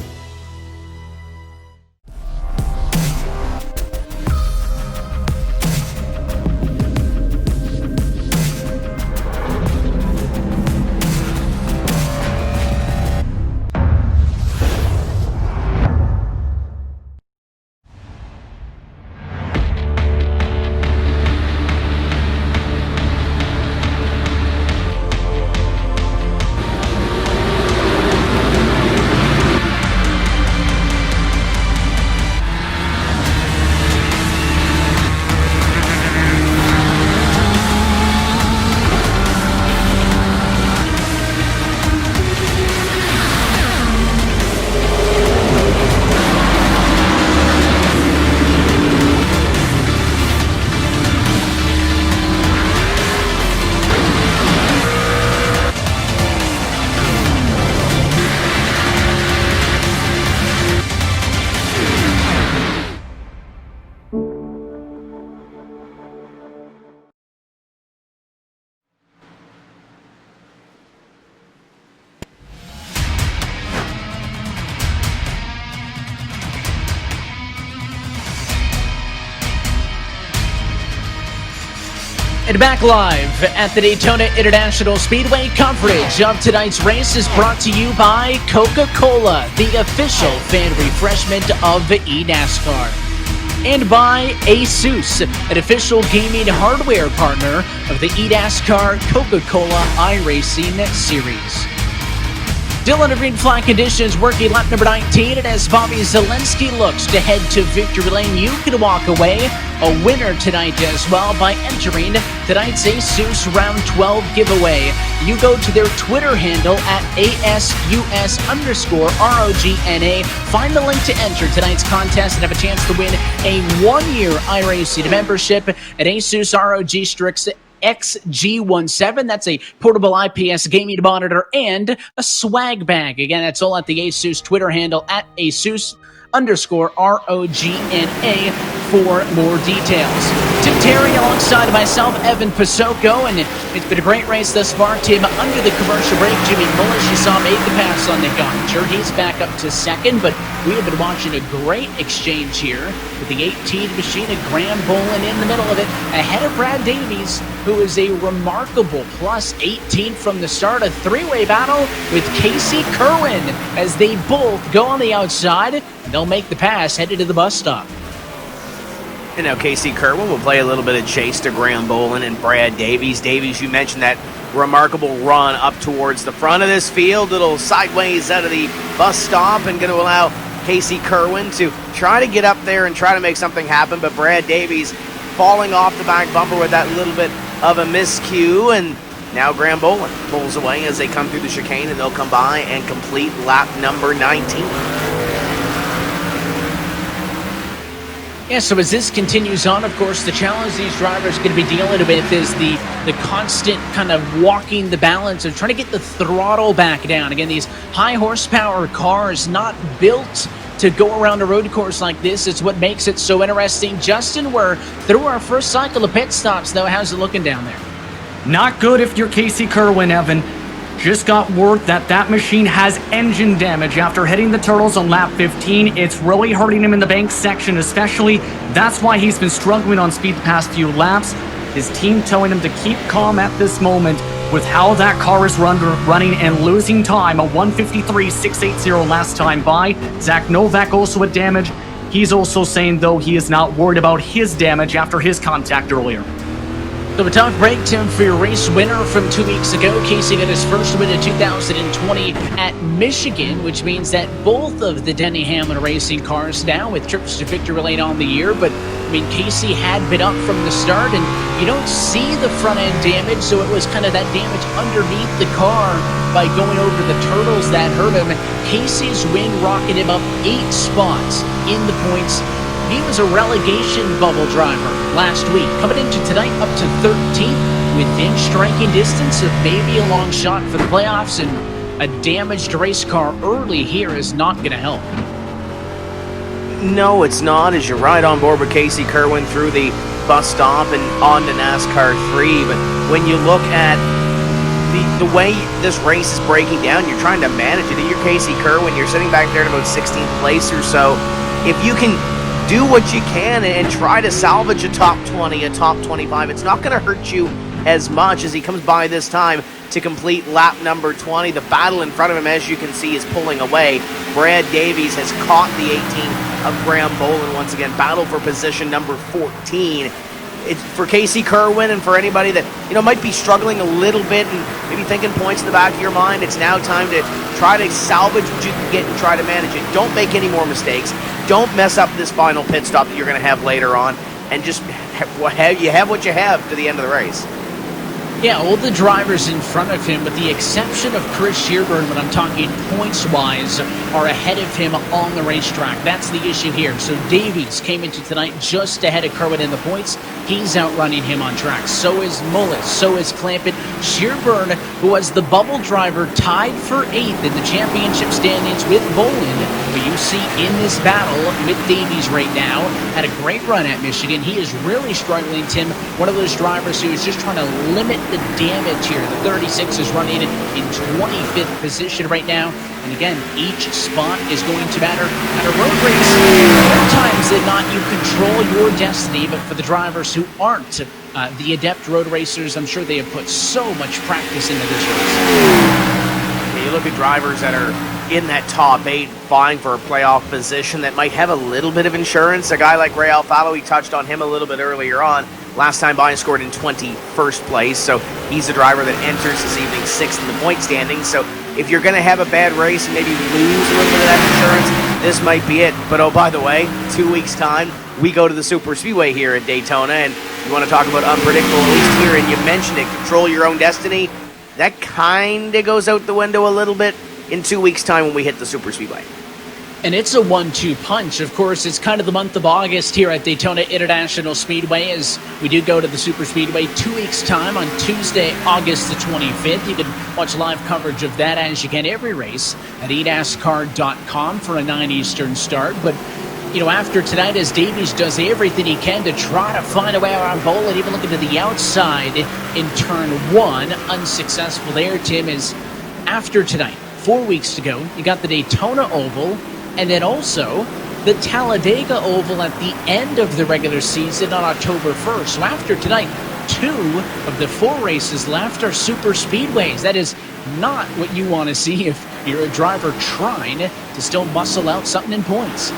And back live at the Daytona International Speedway. Coverage of tonight's race is brought to you by Coca-Cola, the official fan refreshment of eNASCAR. And by Asus, an official gaming hardware partner of the eNASCAR Coca-Cola iRacing Series. Still under green flag conditions, working lap number 19, and as Bobby Zelensky looks to head to victory lane, you can walk away a winner tonight as well by entering tonight's Asus Round 12 giveaway. You go to their Twitter handle at ASUS_ROGNA, find the link to enter tonight's contest and have a chance to win a one-year iRacing membership at Asus ROG Strix XG17. That's a portable IPS gaming monitor and a swag bag. Again, that's all at the Asus Twitter handle at ASUS_ROGNA for more details. Tim Terry alongside myself, Evan Pasoko, and it's been a great race thus far. Tim, under the commercial break, Jimmy Mullis, you saw, made the pass on Nick Ottinger. He's back up to second, but we have been watching a great exchange here with the 18 machine and Graham Bolin in the middle of it, ahead of Brad Davies, who is a remarkable plus 18 from the start. A three-way battle with Casey Kerman as they both go on the outside. They'll make the pass headed to the bus stop. And now Casey Kerman will play a little bit of chase to Graham Bolin and Brad Davies. Davies, you mentioned that remarkable run up towards the front of this field, little sideways out of the bus stop, and going to allow Casey Kerman to try to get up there and try to make something happen, but Brad Davies falling off the back bumper with that little bit of a miscue, and now Graham Bolin pulls away as they come through the chicane, and they'll come by and complete lap number 19. Yeah, so as this continues on, of course, the challenge these drivers are going to be dealing with is the constant kind of walking the balance of trying to get the throttle back down. Again, these high horsepower cars not built to go around a road course like this. It's what makes it so interesting. Justin, we're through our first cycle of pit stops, though. How's it looking down there? Not good if you're Casey Kerwin, Evan. Just got word that machine has engine damage after hitting the turtles on lap 15. It's really hurting him in the bank section especially. That's why he's been struggling on speed the past few laps. His team telling him to keep calm at this moment with how that car is running and losing time. A 1:53.680 last time by. Zach Novak also with damage. He's also saying, though, he is not worried about his damage after his contact earlier. So a tough break, Tim, for your race winner from 2 weeks ago. Casey got his first win in 2020 at Michigan, which means that both of the Denny Hamlin racing cars now with trips to victory late on the year. But, I mean, Casey had been up from the start, and you don't see the front-end damage, so it was kind of that damage underneath the car by going over the turtles that hurt him. Casey's win rocketed him up 8 spots in the points. He was a relegation bubble driver last week, coming into tonight up to 13th within striking distance of maybe a long shot for the playoffs, and a damaged race car early here is not going to help. No, it's not, as you're right on board with Casey Kerwin through the bus stop and on to NASCAR 3, but when you look at the way this race is breaking down, you're trying to manage it. If you're Casey Kerwin, you're sitting back there at about 16th place or so. If you can do what you can and try to salvage a top 20, a top 25. It's not going to hurt you as much as he comes by this time to complete lap number 20. The battle in front of him, as you can see, is pulling away. Brad Davies has caught the 18 of Graham Boland once again. Battle for position number 14. It's for Casey Kerwin and for anybody that might be struggling a little bit and maybe thinking points in the back of your mind. It's now time to try to salvage what you can get and try to manage it. Don't make any more mistakes. Don't mess up this final pit stop that you're going to have later on, and just have what you have to the end of the race. Yeah, all the drivers in front of him, with the exception of Chris Shearburn, when I'm talking points-wise, are ahead of him on the racetrack. That's the issue here. So Davies came into tonight just ahead of Kerwin in the points. He's outrunning him on track. So is Mullis. So is Clampett. Shearburn, who was the bubble driver, tied for 8th in the championship standings with Boland, who you see in this battle with Davies right now, had a great run at Michigan. He is really struggling, Tim. One of those drivers who is just trying to limit the damage here. The 36 is running in 25th position right now. And again, each spot is going to matter. At a road race, more times than not, you control your destiny. But for the drivers who aren't the adept road racers, I'm sure they have put so much practice into this race. Yeah, you look at drivers that are in that top 8 vying for a playoff position that might have a little bit of insurance. A guy like Ray Alfalo, we touched on him a little bit earlier on. Last time by, scored in 21st place, so he's a driver that enters this evening 6th in the point standings. So if you're going to have a bad race and maybe lose a little bit of that insurance, this might be it. But oh, by the way, 2 weeks' time, we go to the Super Speedway here at Daytona, and you want to talk about unpredictable, at least here, and you mentioned it, control your own destiny. That kind of goes out the window a little bit in 2 weeks' time when we hit the Super Speedway. And it's a 1-2 punch. Of course, it's kind of the month of August here at Daytona International Speedway as we do go to the Super Speedway 2 weeks' time on Tuesday, August the 25th. You can watch live coverage of that as you can every race at eNASCAR.com for a 9 Eastern start. But, after tonight, as Davies does everything he can to try to find a way around Boland, even looking to the outside in turn 1, unsuccessful there, Tim, is after tonight, 4 weeks to go, you got the Daytona Oval, and then also the Talladega Oval at the end of the regular season on October 1st. So after tonight, 2 of the 4 races left are super speedways. That is not what you want to see if you're a driver trying to still muscle out something in points.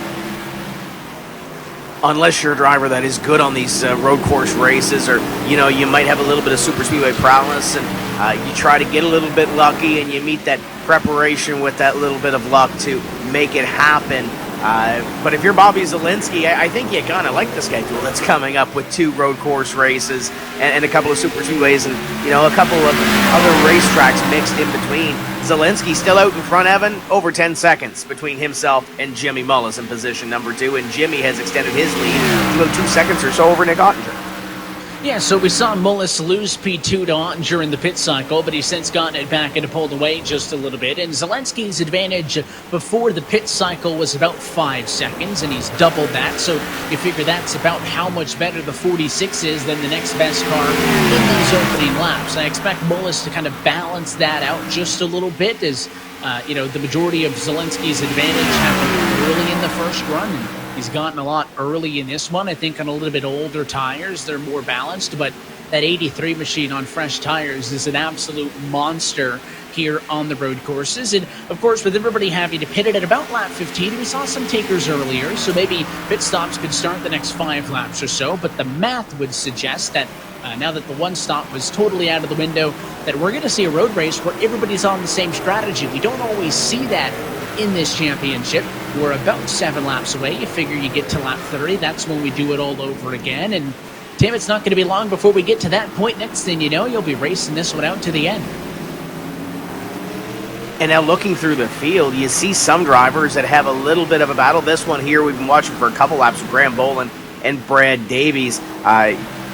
Unless you're a driver that is good on these road course races, or you might have a little bit of super speedway prowess, and you try to get a little bit lucky, and you meet that preparation with that little bit of luck to make it happen. But if you're Bobby Zelensky, I think you kind of like the schedule that's coming up with 2 road course races and a couple of super speedways and a couple of other racetracks mixed in between. Zelensky still out in front, Evan, over 10 seconds between himself and Jimmy Mullis in position number 2, and Jimmy has extended his lead to about 2 seconds or so over Nick Ottinger. Yeah, so we saw Mullis lose P2 to Ottinger in the pit cycle, but he's since gotten it back and pulled away just a little bit. And Zelensky's advantage before the pit cycle was about 5 seconds, and he's doubled that. So you figure that's about how much better the 46 is than the next best car in these opening laps. I expect Mullis to kind of balance that out just a little bit as, the majority of Zelensky's advantage happened early in the first run. And he's gotten a lot early in this one. I think on a little bit older tires, they're more balanced, but that 83 machine on fresh tires is an absolute monster here on the road courses. And of course, with everybody having to pit it at about lap 15, we saw some takers earlier, so maybe pit stops could start the next 5 laps or so, but the math would suggest that now that the one stop was totally out of the window, that we're going to see a road race where everybody's on the same strategy. We don't always see that in this championship. We're about 7 laps away. You figure you get to lap 30, that's when we do it all over again. And Tim, it's not going to be long before we get to that point. Next thing you know, you'll be racing this one out to the end. And now looking through the field, you see some drivers that have a little bit of a battle. This one here we've been watching for a couple laps with Graham Boland and Brad Davies.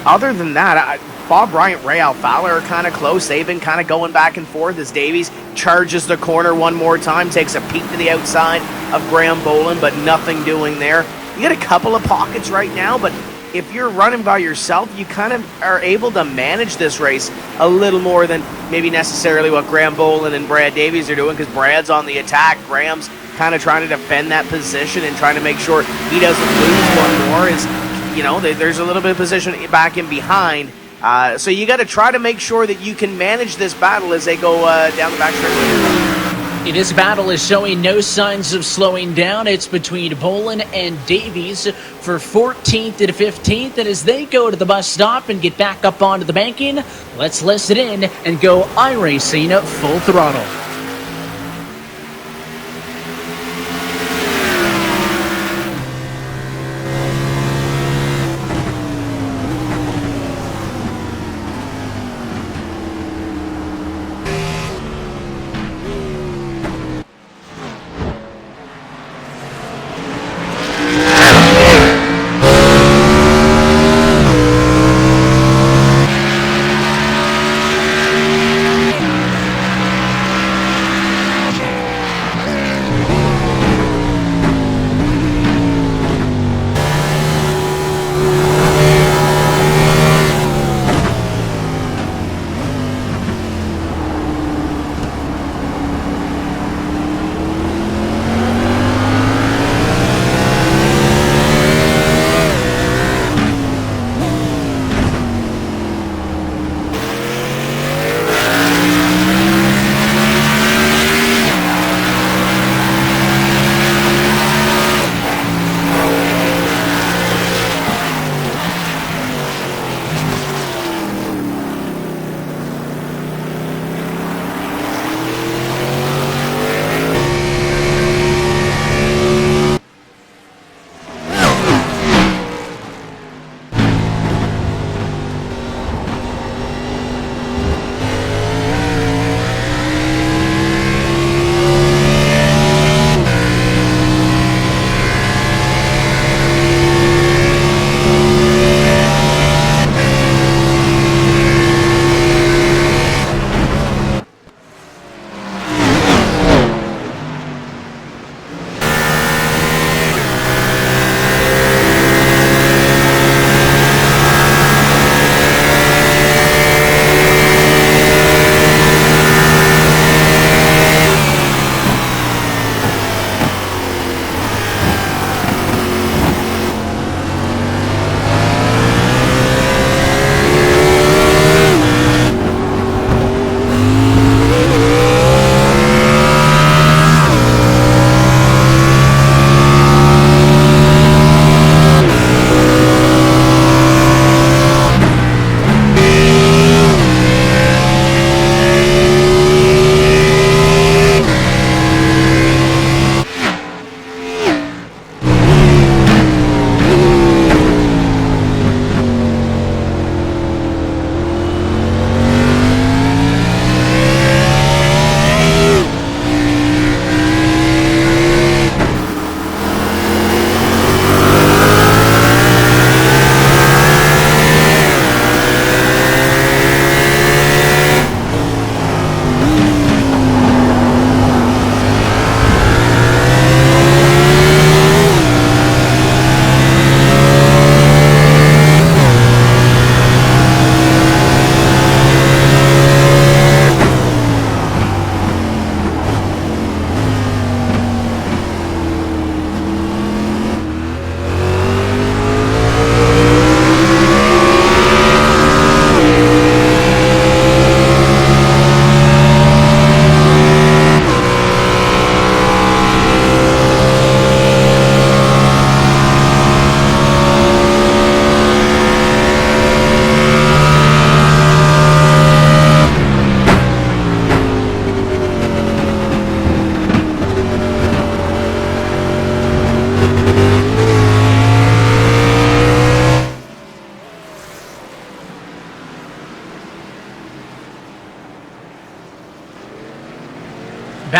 Other than that, Bob Bryant, Ray Alfala are kind of close. They've been kind of going back and forth as Davies charges the corner one more time, takes a peek to the outside of Graham Boland, but nothing doing there. You got a couple of pockets right now, but if you're running by yourself, you kind of are able to manage this race a little more than maybe necessarily what Graham Boland and Brad Davies are doing, because Brad's on the attack. Graham's kind of trying to defend that position and trying to make sure he doesn't lose one more. There's a little bit of position back in behind. So you got to try to make sure that you can manage this battle as they go down the back stretch. This battle is showing no signs of slowing down. It's between Boland and Davies for 14th and 15th. And as they go to the bus stop and get back up onto the banking, let's listen in and go iRacing full throttle.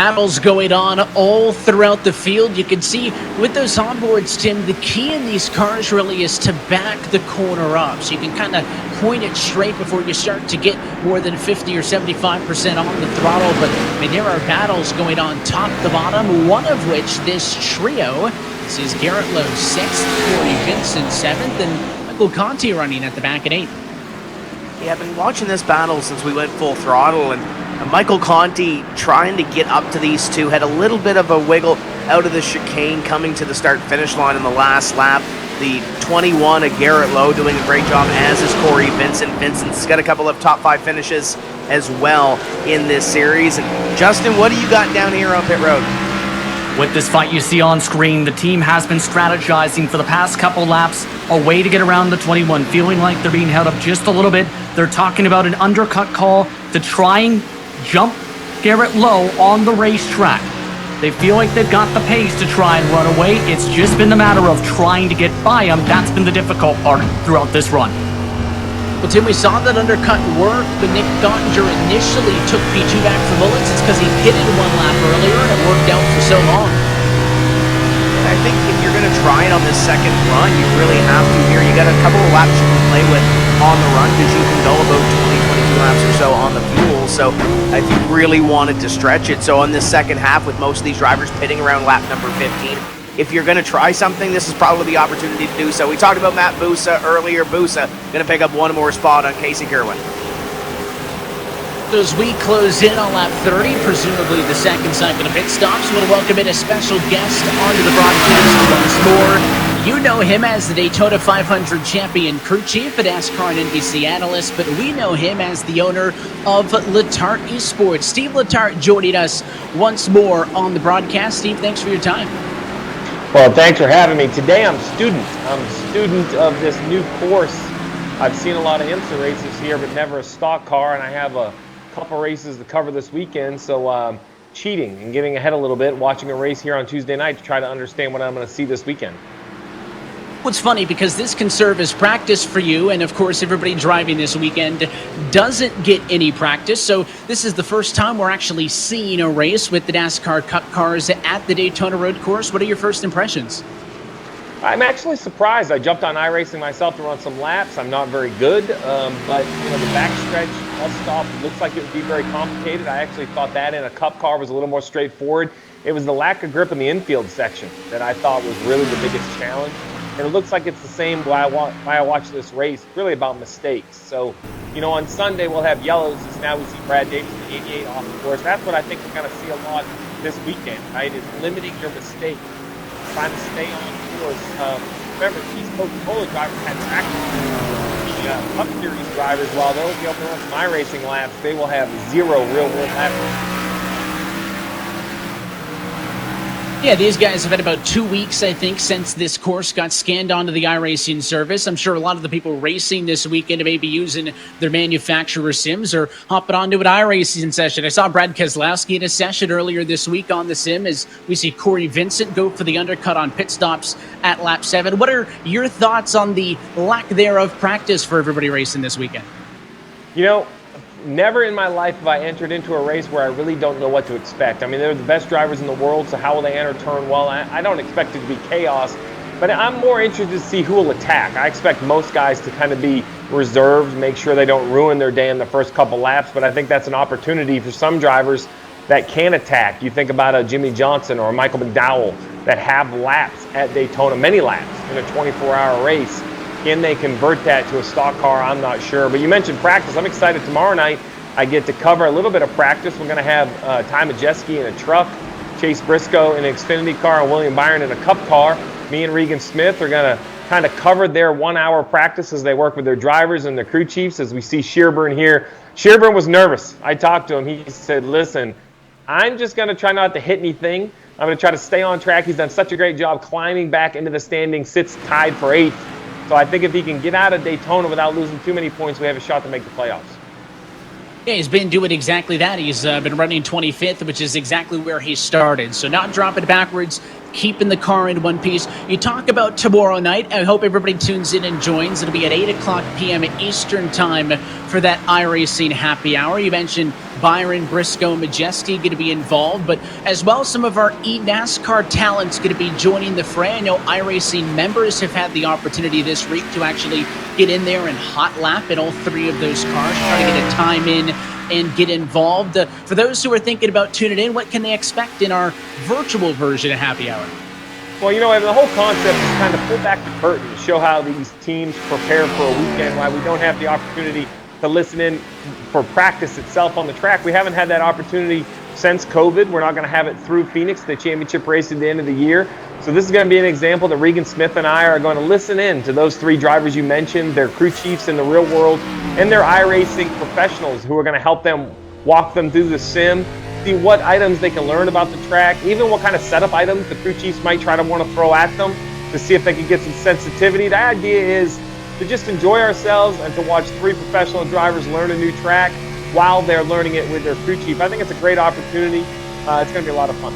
battles going on all throughout the field. You can see with those onboards, Tim, the key in these cars really is to back the corner up. So you can kind of point it straight before you start to get more than 50 or 75% on the throttle. But I mean, there are battles going on top to bottom, one of which this trio sees Garrett Lowe 6th, Corey Vincent 7th, and Michael Conte running at the back at 8th. Yeah, I've been watching this battle since we went full throttle, and Michael Conte trying to get up to these two, had a little bit of a wiggle out of the chicane coming to the start-finish line in the last lap. The 21 of Garrett Lowe doing a great job, as is Corey Vincent. Vincent's got a couple of top 5 finishes as well in this series. And Justin, what do you got down here on pit road? With this fight you see on screen, the team has been strategizing for the past couple laps a way to get around the 21, feeling like they're being held up just a little bit. They're talking about an undercut call to try and jump Garrett Lowe on the racetrack. They feel like they've got the pace to try and run away. It's just been a matter of trying to get by them. That's been the difficult part throughout this run. Well, Tim, we saw that undercut work, but Nick Dottinger initially took P2 back for bullets. It's because he pitted one lap earlier and it worked out for so long. And I think if you're going to try it on this second run, you really have to here. You got a couple of laps you can play with on the run because you can go about 20, 22 laps or so on the fuel. So if you really wanted to stretch it. So on this second half, with most of these drivers pitting around lap number 15, if you're going to try something, this is probably the opportunity to do so. We talked about Matt Busa earlier. Busa going to pick up one more spot on Casey Kerwin. As we close in on lap 30, presumably the second cycle of pit stops, we'll welcome in a special guest onto the broadcast once more. You know him as the Daytona 500 champion crew chief, a NASCAR and NBC analyst, but we know him as the owner of Letarte Esports. Steve Letarte joining us once more on the broadcast. Steve, thanks for your time. Well, thanks for having me. Today I'm a student of this new course. I've seen a lot of IMSA races here, but never a stock car, and I have a couple races to cover this weekend, so cheating and getting ahead a little bit, watching a race here on Tuesday night to try to understand what I'm going to see this weekend. Well, it's funny because this can serve as practice for you, and of course everybody driving this weekend doesn't get any practice, so this is the first time we're actually seeing a race with the NASCAR Cup cars at the Daytona Road Course. What are your first impressions? I'm actually surprised. I jumped on iRacing myself to run some laps. I'm not very good, but you know, the backstretch stop looks like it would be very complicated. I actually thought that in a Cup car was a little more straightforward. It was the lack of grip in the infield section that I thought was really the biggest challenge. And it looks like it's the same why I watch this race, really about mistakes. So, you know, on Sunday we'll have yellows, as now we see Brad Davies in the 88 off the course. That's what I think we're going to see a lot this weekend, right, is limiting your mistakes, trying to stay on course. Remember, these Coca-Cola drivers had practice. The Cup Series drivers, while they'll be able to run some iRacing laps, they will have 0 real-world laps. Yeah, these guys have had about 2 weeks, I think, since this course got scanned onto the iRacing service. I'm sure a lot of the people racing this weekend may be using their manufacturer sims or hopping onto an iRacing session. I saw Brad Keselowski in a session earlier this week on the sim as we see Corey Vincent go for the undercut on pit stops at lap 7. What are your thoughts on the lack thereof practice for everybody racing this weekend? You know, never in my life have I entered into a race where I really don't know what to expect. I mean, they're the best drivers in the world, so how will they enter turn well? I don't expect it to be chaos, but I'm more interested to see who will attack. I expect most guys to kind of be reserved, make sure they don't ruin their day in the first couple laps, but I think that's an opportunity for some drivers that can attack. You think about a Jimmy Johnson or a Michael McDowell that have laps at Daytona, many laps in a 24-hour race. Can they convert that to a stock car? I'm not sure. But you mentioned practice. I'm excited. Tomorrow night, I get to cover a little bit of practice. We're going to have Ty Majeski in a truck, Chase Briscoe in an Xfinity car, and William Byron in a Cup car. Me and Regan Smith are going to kind of cover their 1-hour practice as they work with their drivers and their crew chiefs as we see Shearburn here. Shearburn was nervous. I talked to him. He said, listen, I'm just going to try not to hit anything. I'm going to try to stay on track. He's done such a great job climbing back into the standings, sits tied for 8th. So I think if he can get out of Daytona without losing too many points, we have a shot to make the playoffs. Yeah, he's been doing exactly that. He's been running 25th, which is exactly where he started. So not dropping backwards keeping the car in one piece. You talk about tomorrow night. I hope everybody tunes in and joins. It'll be at 8 o'clock p.m. Eastern time for that iRacing happy hour. You mentioned Byron, Briscoe, Majesty going to be involved, but as well some of our eNASCAR talents going to be joining the fray. I know iRacing members have had the opportunity this week to actually get in there and hot lap in all three of those cars, try to get a time in and get involved. For those who are thinking about tuning in, what can they expect in our virtual version of happy hour? Well, you know, the whole concept is kind of pull back the curtain to show how these teams prepare for a weekend, why we don't have the opportunity to listen in for practice itself on the track. We haven't had that opportunity since COVID. We're not going to have it through Phoenix, the championship race at the end of the year. So this is going to be an example that Regan Smith and I are going to listen in to those three drivers you mentioned, their crew chiefs in the real world, and their iRacing professionals who are going to help them walk them through the sim, see what items they can learn about the track, even what kind of setup items the crew chiefs might try to want to throw at them to see if they can get some sensitivity. The idea is to just enjoy ourselves and to watch three professional drivers learn a new track while they're learning it with their crew chief. I think it's a great opportunity. It's going to be a lot of fun.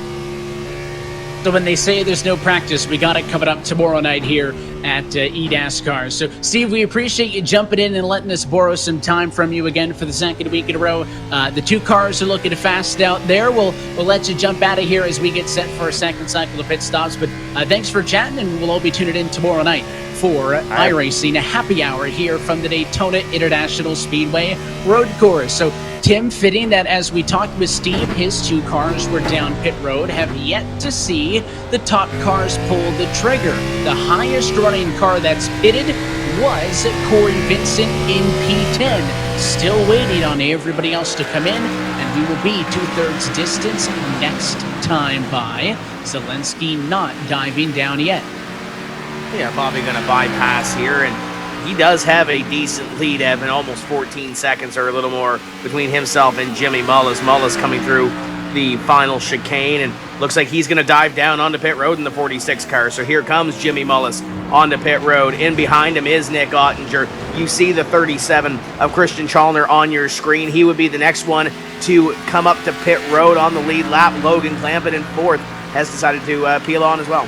So when they say there's no practice, we got it coming up tomorrow night here at eNASCAR. So, Steve, we appreciate you jumping in and letting us borrow some time from you again for the second week in a row. The two cars are looking fast out there. We'll let you jump out of here as we get set for our second cycle of pit stops. But thanks for chatting, and we'll all be tuning in tomorrow night for iRacing, a happy hour here from the Daytona International Speedway Road Course. So, Tim, fitting that as we talked with Steve, his two cars were down pit road, have yet to see the top cars pull the trigger. The highest running car that's pitted was Corey Vincent in P10. Still waiting on everybody else to come in, and we will be 2/3 distance next time by. Zelensky not diving down yet. Yeah, Bobby going to bypass here, and he does have a decent lead, Evan, almost 14 seconds or a little more between himself and Jimmy Mullis. Mullis coming through the final chicane, and looks like he's going to dive down onto pit road in the 46 car. So here comes Jimmy Mullis onto pit road. In behind him is Nick Ottinger. You see the 37 of Christian Chalner on your screen. He would be the next one to come up to pit road on the lead lap. Logan Clampett in fourth has decided to peel on as well.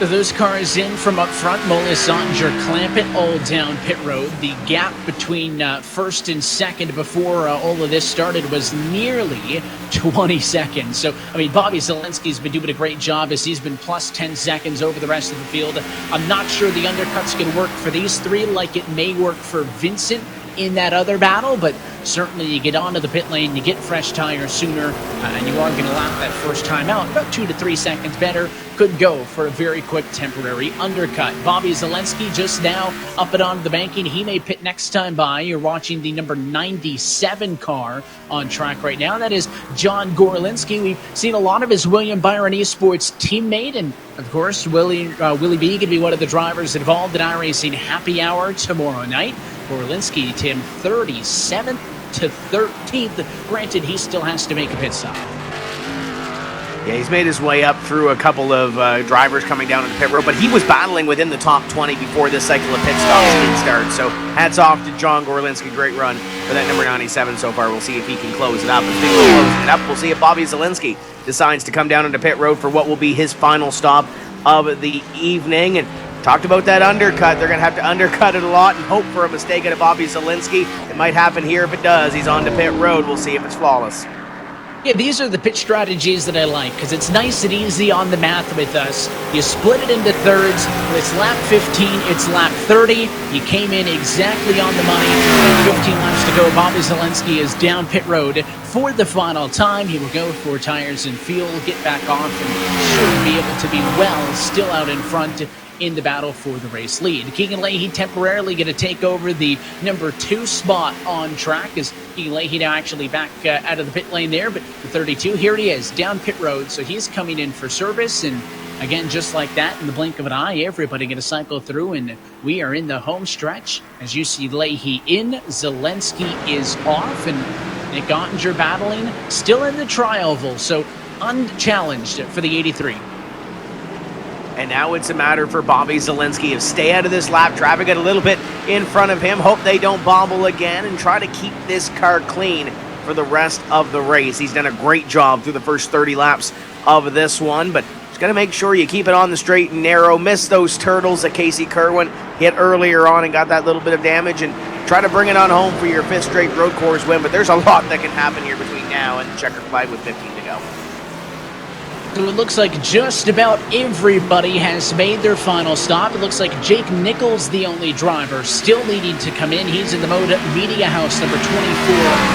Those cars in from up front, Mullis, Ottinger, Clampett, all down pit road. The gap between first and second before all of this started was nearly 20 seconds. So, I mean, Bobby Zelensky's been doing a great job as he's been plus 10 seconds over the rest of the field. I'm not sure the undercuts can work for these three like it may work for Vincent in that other battle, but certainly you get onto the pit lane, you get fresh tires sooner, and you are going to lap that first time out about 2 to 3 seconds better. Could go for a very quick temporary undercut. Bobby Zelensky just now up and onto the banking. He may pit next time by. You're watching the number 97 car on track right now. That is John Gorlinski. We've seen a lot of his William Byron Esports teammate, and of course, Willie B going to be one of the drivers involved in iRacing Happy Hour tomorrow night. Gorlinski, Tim, 37th to 13th. Granted, he still has to make a pit stop. Yeah, he's made his way up through a couple of drivers coming down to the pit road, but he was battling within the top 20 before this cycle of pit stops did start. So hats off to John Gorlinski. Great run for that number 97 so far. We'll see if he can close it up. If he closes it up, we'll see if Bobby Zelensky decides to come down into pit road for what will be his final stop of the evening. And talked about that undercut. They're going to have to undercut it a lot and hope for a mistake out of Bobby Zelensky. It might happen here. If it does, he's on to pit road. We'll see if it's flawless. Yeah, these are the pitch strategies that I like, because it's nice and easy on the math with us. You split it into thirds. When it's lap 15, it's lap 30. You came in exactly on the money. 15 laps to go. Bobby Zelensky is down pit road for the final time. He will go for tires and fuel, get back off, and should be able to be well still out in front in the battle for the race lead. Keegan Leahy temporarily going to take over the number 2 spot on track, as Keegan Leahy now actually back out of the pit lane there, but the 32, here he is, down pit road, so he's coming in for service, and again, just like that, in the blink of an eye, everybody going to cycle through, and we are in the home stretch. As you see Leahy in, Zelensky is off, and Nick Ottinger battling, still in the tri-oval, so unchallenged for the 83. And now it's a matter for Bobby Zelensky to stay out of this lap traffic, get a little bit in front of him, hope they don't bobble again, and try to keep this car clean for the rest of the race. He's done a great job through the first 30 laps of this one, but just got to make sure you keep it on the straight and narrow. Miss those turtles that Casey Kerwin hit earlier on and got that little bit of damage, and try to bring it on home for your 5th straight road course win. But there's a lot that can happen here between now and the checkered flag with 15 to go. So it looks like just about everybody has made their final stop. It looks like Jake Nichols, the only driver, still needing to come in. He's in the mode Media House number 24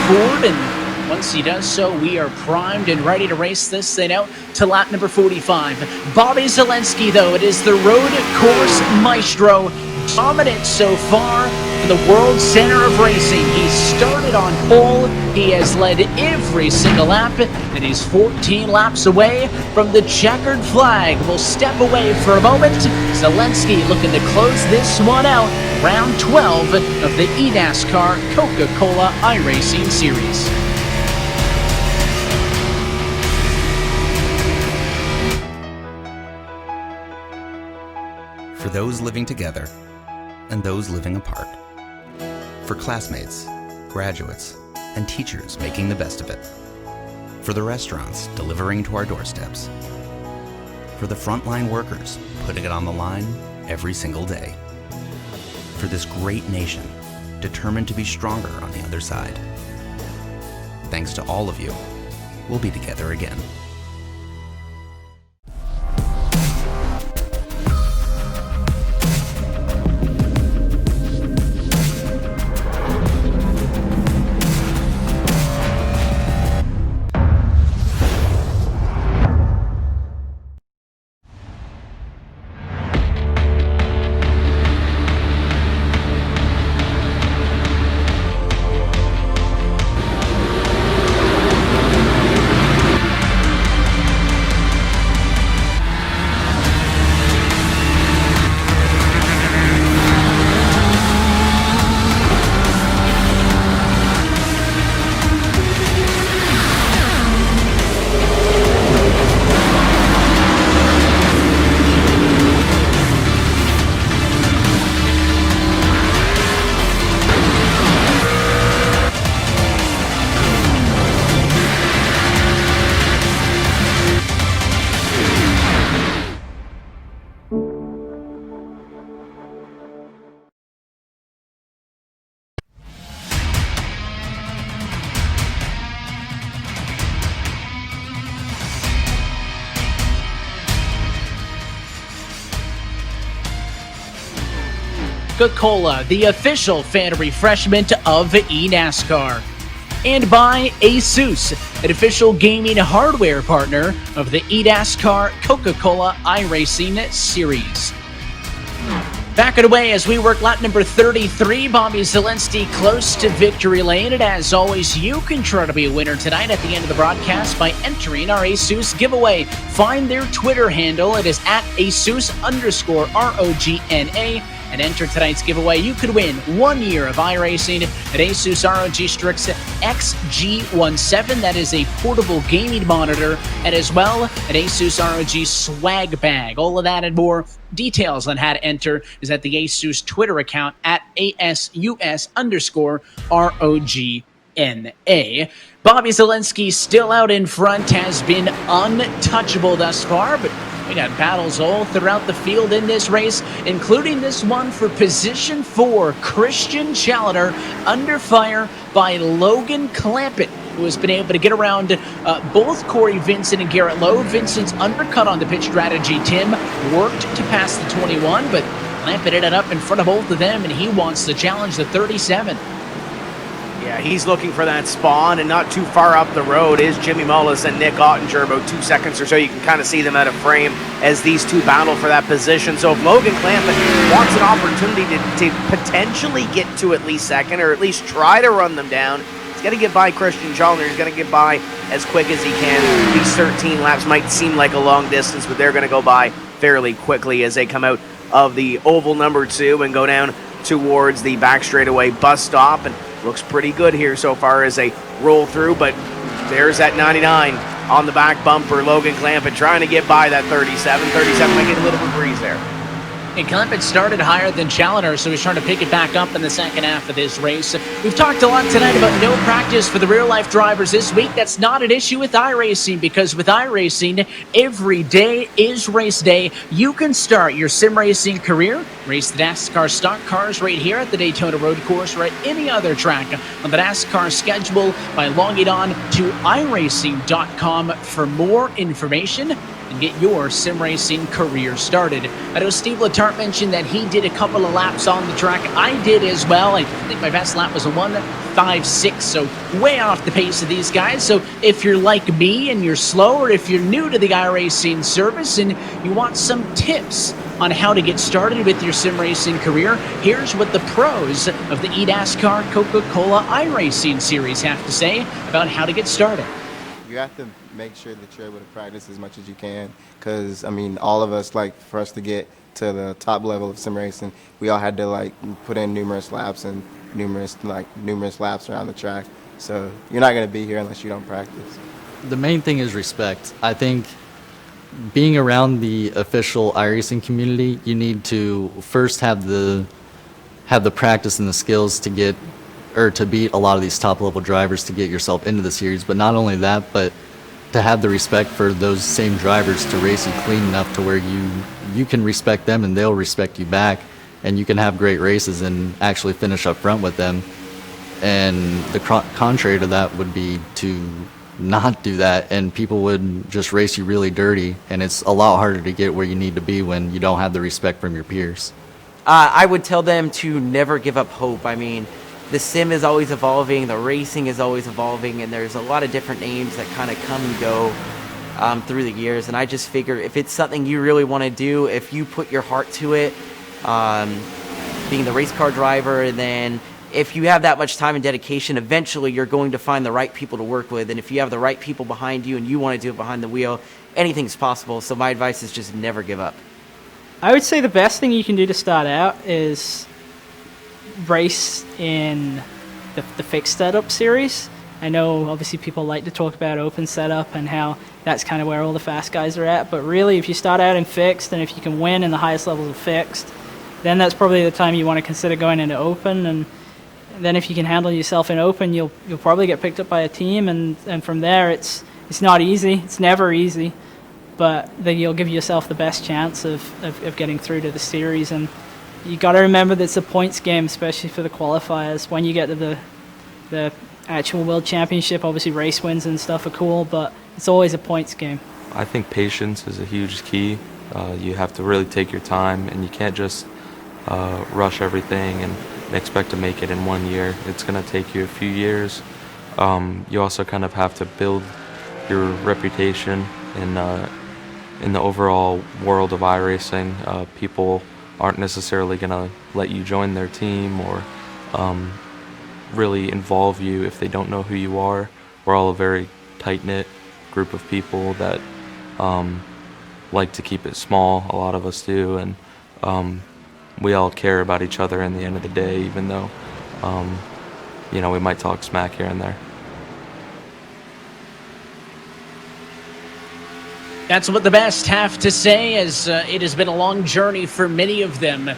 Ford, and once he does so, we are primed and ready to race this thing out to lap number 45. Bobby Zelensky, though, it is the road course maestro, dominant so far in the World Center of Racing. He started on pole, he has led every single lap, and he's 14 laps away from the checkered flag. We'll step away for a moment. Zelensky looking to close this one out, round 12 of the eNASCAR Coca-Cola iRacing Series. For those living together and those living apart. For classmates, graduates, and teachers making the best of it. For the restaurants delivering to our doorsteps. For the frontline workers putting it on the line every single day. For this great nation determined to be stronger on the other side. Thanks to all of you, we'll be together again. Coca-Cola, the official fan refreshment of eNASCAR. And by Asus, an official gaming hardware partner of the eNASCAR Coca-Cola iRacing Series. Back and away as we work lap number 33, Bobby Zelensky close to victory lane. And as always, you can try to be a winner tonight at the end of the broadcast by entering our Asus giveaway. Find their Twitter handle. It is at Asus_ROGNA. And enter tonight's giveaway. You could win 1 year of iRacing at Asus ROG Strix XG17. That is a portable gaming monitor. And as well, an Asus ROG swag bag. All of that and more details on how to enter is at the Asus Twitter account at ASUS_ROGNA. Bobby Zelensky still out in front, has been untouchable thus far, but we got battles all throughout the field in this race, including this one for position 4. Christian Challenger under fire by Logan Clampett, who has been able to get around both Corey Vincent and Garrett Lowe. Vincent's undercut on the pit strategy, Tim, worked to pass the 21, but Clampett ended up in front of both of them, and he wants to challenge the 37. Yeah, he's looking for that spawn, and not too far up the road is Jimmy Mullis and Nick Ottinger, about 2 seconds or so. You can kind of see them out of frame as these two battle for that position. So if Logan Clampett wants an opportunity to potentially get to at least second, or at least try to run them down, he's got to get by Christian Challenger. He's going to get by as quick as he can. These 13 laps might seem like a long distance, but they're going to go by fairly quickly as they come out of the oval number 2 and go down towards the back straightaway bus stop. And looks pretty good here so far as they roll through, but there's that 99 on the back bumper. Logan Clampett trying to get by that 37. 37 might get a little bit breeze there. And Clement started higher than Challenger, so he's trying to pick it back up in the second half of this race. We've talked a lot tonight about no practice for the real-life drivers this week. That's not an issue with iRacing, because with iRacing, every day is race day. You can start your sim racing career, race the NASCAR stock cars right here at the Daytona Road Course or at any other track on the NASCAR schedule by logging on to iRacing.com for more information and get your sim racing career started. I know Steve Letarte mentioned that he did a couple of laps on the track. I did as well. I think my best lap was a 1:56, so way off the pace of these guys. So if you're like me and you're slow, or if you're new to the iRacing service and you want some tips on how to get started with your sim racing career, here's what the pros of the eNASCAR Coca-Cola iRacing series have to say about how to get started. You have to make sure that you're able to practice as much as you can, because I mean, all of us, like, for us to get to the top level of sim racing, we all had to like put in numerous laps and numerous laps around the track. So you're not going to be here unless you don't practice. The main thing is respect. I think being around the official iRacing community, you need to first have the practice and the skills to get, or to beat a lot of these top level drivers to get yourself into the series. But not only that, but to have the respect for those same drivers to race you clean enough to where you can respect them and they'll respect you back, and you can have great races and actually finish up front with them. And the contrary to that would be to not do that, and people would just race you really dirty, and it's a lot harder to get where you need to be when you don't have the respect from your peers. I would tell them to never give up hope. I mean, the sim is always evolving, the racing is always evolving, and there's a lot of different names that kind of come and go through the years. And I just figure if it's something you really want to do, if you put your heart to it, being the race car driver, and then if you have that much time and dedication, eventually you're going to find the right people to work with. And if you have the right people behind you and you want to do it behind the wheel, anything's possible. So my advice is just never give up. I would say the best thing you can do to start out is race in the fixed setup series. I know obviously people like to talk about open setup and how that's kind of where all the fast guys are at, but really if you start out in fixed, and if you can win in the highest levels of fixed, then that's probably the time you want to consider going into open. And then if you can handle yourself in open, you'll probably get picked up by a team, and from there it's not easy, it's never easy, but then you'll give yourself the best chance of getting through to the series. And you got to remember that it's a points game, especially for the qualifiers. When you get to the actual World Championship, obviously race wins and stuff are cool, but it's always a points game. I think patience is a huge key. You have to really take your time, and you can't just rush everything and expect to make it in 1 year. It's going to take you a few years. You also kind of have to build your reputation in the overall world of iRacing. People aren't necessarily going to let you join their team or really involve you if they don't know who you are. We're all a very tight-knit group of people that like to keep it small. A lot of us do, and we all care about each other in the end of the day, even though we might talk smack here and there. That's what the best have to say, as it has been a long journey for many of them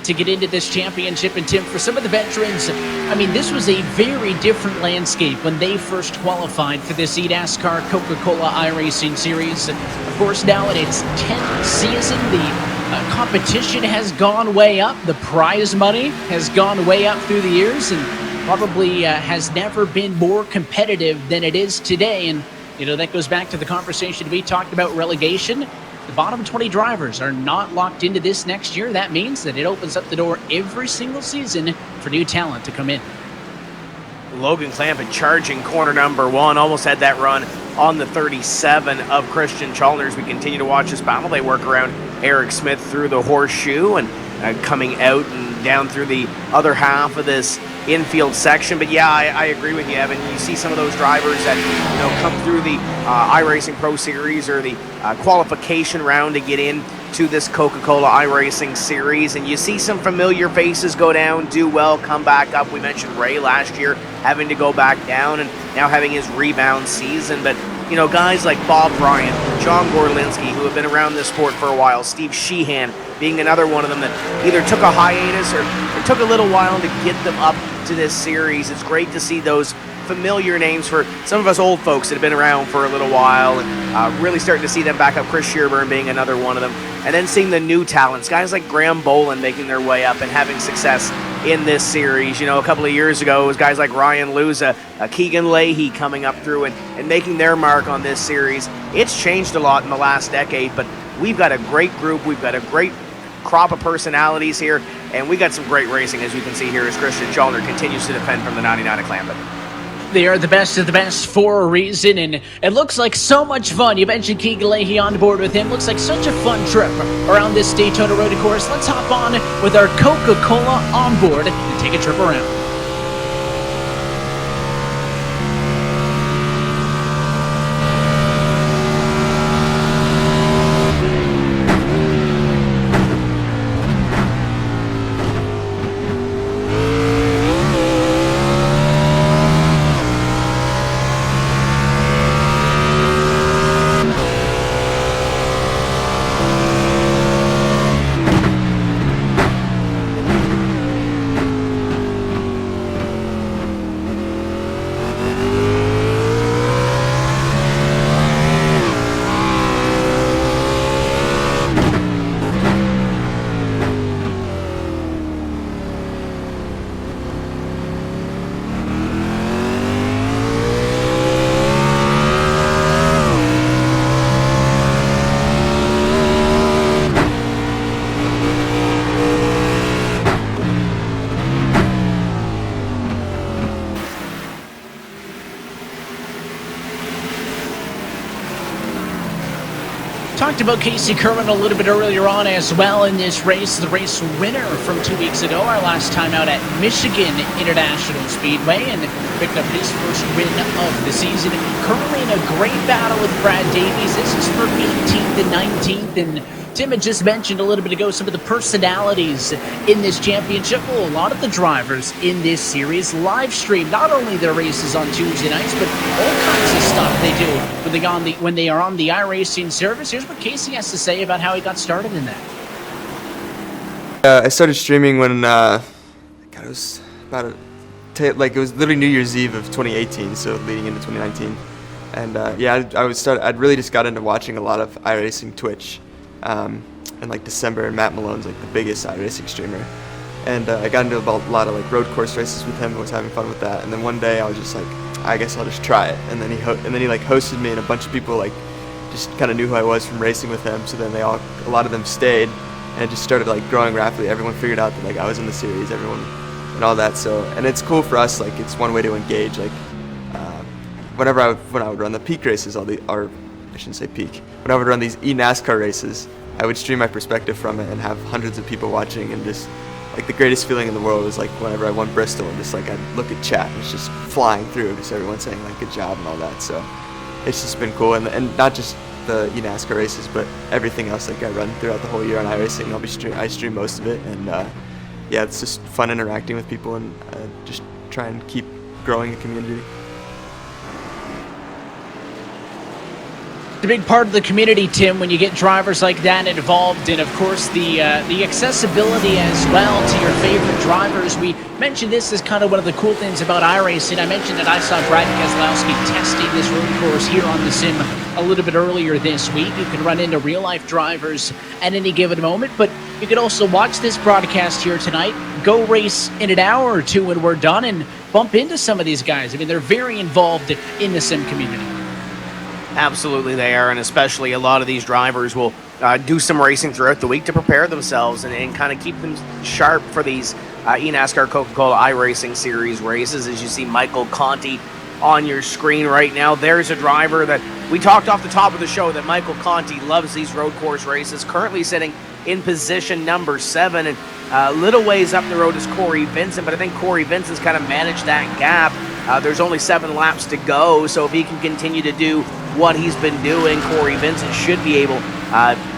to get into this championship. And Tim, for some of the veterans, I mean, this was a very different landscape when they first qualified for this eNASCAR Coca-Cola iRacing series. Of course, now in its 10th season, the competition has gone way up. The prize money has gone way up through the years, and probably has never been more competitive than it is today. And that goes back to the conversation we talked about relegation. The bottom 20 drivers are not locked into this next year. That means that it opens up the door every single season for new talent to come in. Logan Clampett charging corner number one, almost had that run on the 37 of Christian Chalmers. We continue to watch this battle. They work around Eric Smith through the horseshoe and coming out and down through the other half of this infield section. But yeah, I agree with you, Evan. You see some of those drivers that come through the iRacing Pro Series or the qualification round to get in to this Coca-Cola iRacing series, and you see some familiar faces go down, do well, come back up. We mentioned Ray last year having to go back down and now having his rebound season, but guys like Bob Bryant, John Gorlinski, who have been around this sport for a while, Steve Sheehan being another one of them that either took a hiatus or it took a little while to get them up to this series. It's great to see those familiar names for some of us old folks that have been around for a little while, and really starting to see them back up. Chris Shearburn being another one of them, and then seeing the new talents, guys like Graham Boland making their way up and having success in this series. A couple of years ago it was guys like Ryan Luza, Keegan Leahy coming up through and making their mark on this series. It's changed a lot in the last decade, but we've got a great group, we've got a great crop of personalities here, and we got some great racing, as you can see here, as Christian Chalner continues to defend from the 99 at Clampett. They are the best of the best for a reason, and it looks like so much fun. You mentioned Keegan Leahy on board with him. Looks like such a fun trip around this Daytona Road Course. Let's hop on with our Coca-Cola on board and take a trip around. Talked about Casey Kerman a little bit earlier on as well in this race, the race winner from 2 weeks ago, our last time out at Michigan International Speedway, and picked up his first win of the season. Currently in a great battle with Brad Davies. This is for 18th and 19th, and Tim had just mentioned a little bit ago some of the personalities in this championship. Well, a lot of the drivers in this series live stream not only their races on Tuesday nights, but all kinds of stuff they do when they are on the iRacing service. Here's what Casey has to say about how he got started in that. I started streaming when it was it was literally New Year's Eve of 2018, so leading into 2019. And I'd really just got into watching a lot of iRacing Twitch in like December, and Matt Malone's like the biggest iRacing streamer. And I got into a lot of like road course races with him and was having fun with that. And then one day I was just like, I guess I'll just try it. And then he like hosted me, and a bunch of people like just kind of knew who I was from racing with him. So then a lot of them stayed, and it just started like growing rapidly. Everyone figured out that like I was in the series, and all that. So, and it's cool for us. Like it's one way to engage. Like when I would run the peak races, I shouldn't say peak. When I would run these eNASCAR races, I would stream my perspective from it and have hundreds of people watching, and just like the greatest feeling in the world was like whenever I won Bristol, and just like I'd look at chat and it's just flying through, just everyone saying like good job and all that. So it's just been cool, and not just the eNASCAR races, but everything else like I run throughout the whole year on iRacing. I stream most of it, and it's just fun interacting with people and just try and keep growing a community. It's a big part of the community, Tim, when you get drivers like that involved, and of course the accessibility as well to your favorite drivers. We mentioned this as kind of one of the cool things about iRacing. I mentioned that I saw Brad Keselowski testing this road course here on the sim a little bit earlier this week. You can run into real-life drivers at any given moment, but you can also watch this broadcast here tonight, go race in an hour or two when we're done, and bump into some of these guys. I mean, they're very involved in the sim community. Absolutely they are, and especially a lot of these drivers will do some racing throughout the week to prepare themselves and kind of keep them sharp for these eNASCAR Coca-Cola iRacing Series races. As you see Michael Conte on your screen right now, there's a driver that we talked off the top of the show that Michael Conte loves these road course races, currently sitting in position number 7, and a little ways up the road is Corey Vincent, but I think Corey Vincent's kind of managed that gap. There's only 7 laps to go, so if he can continue to do what he's been doing, Corey Vincent should be able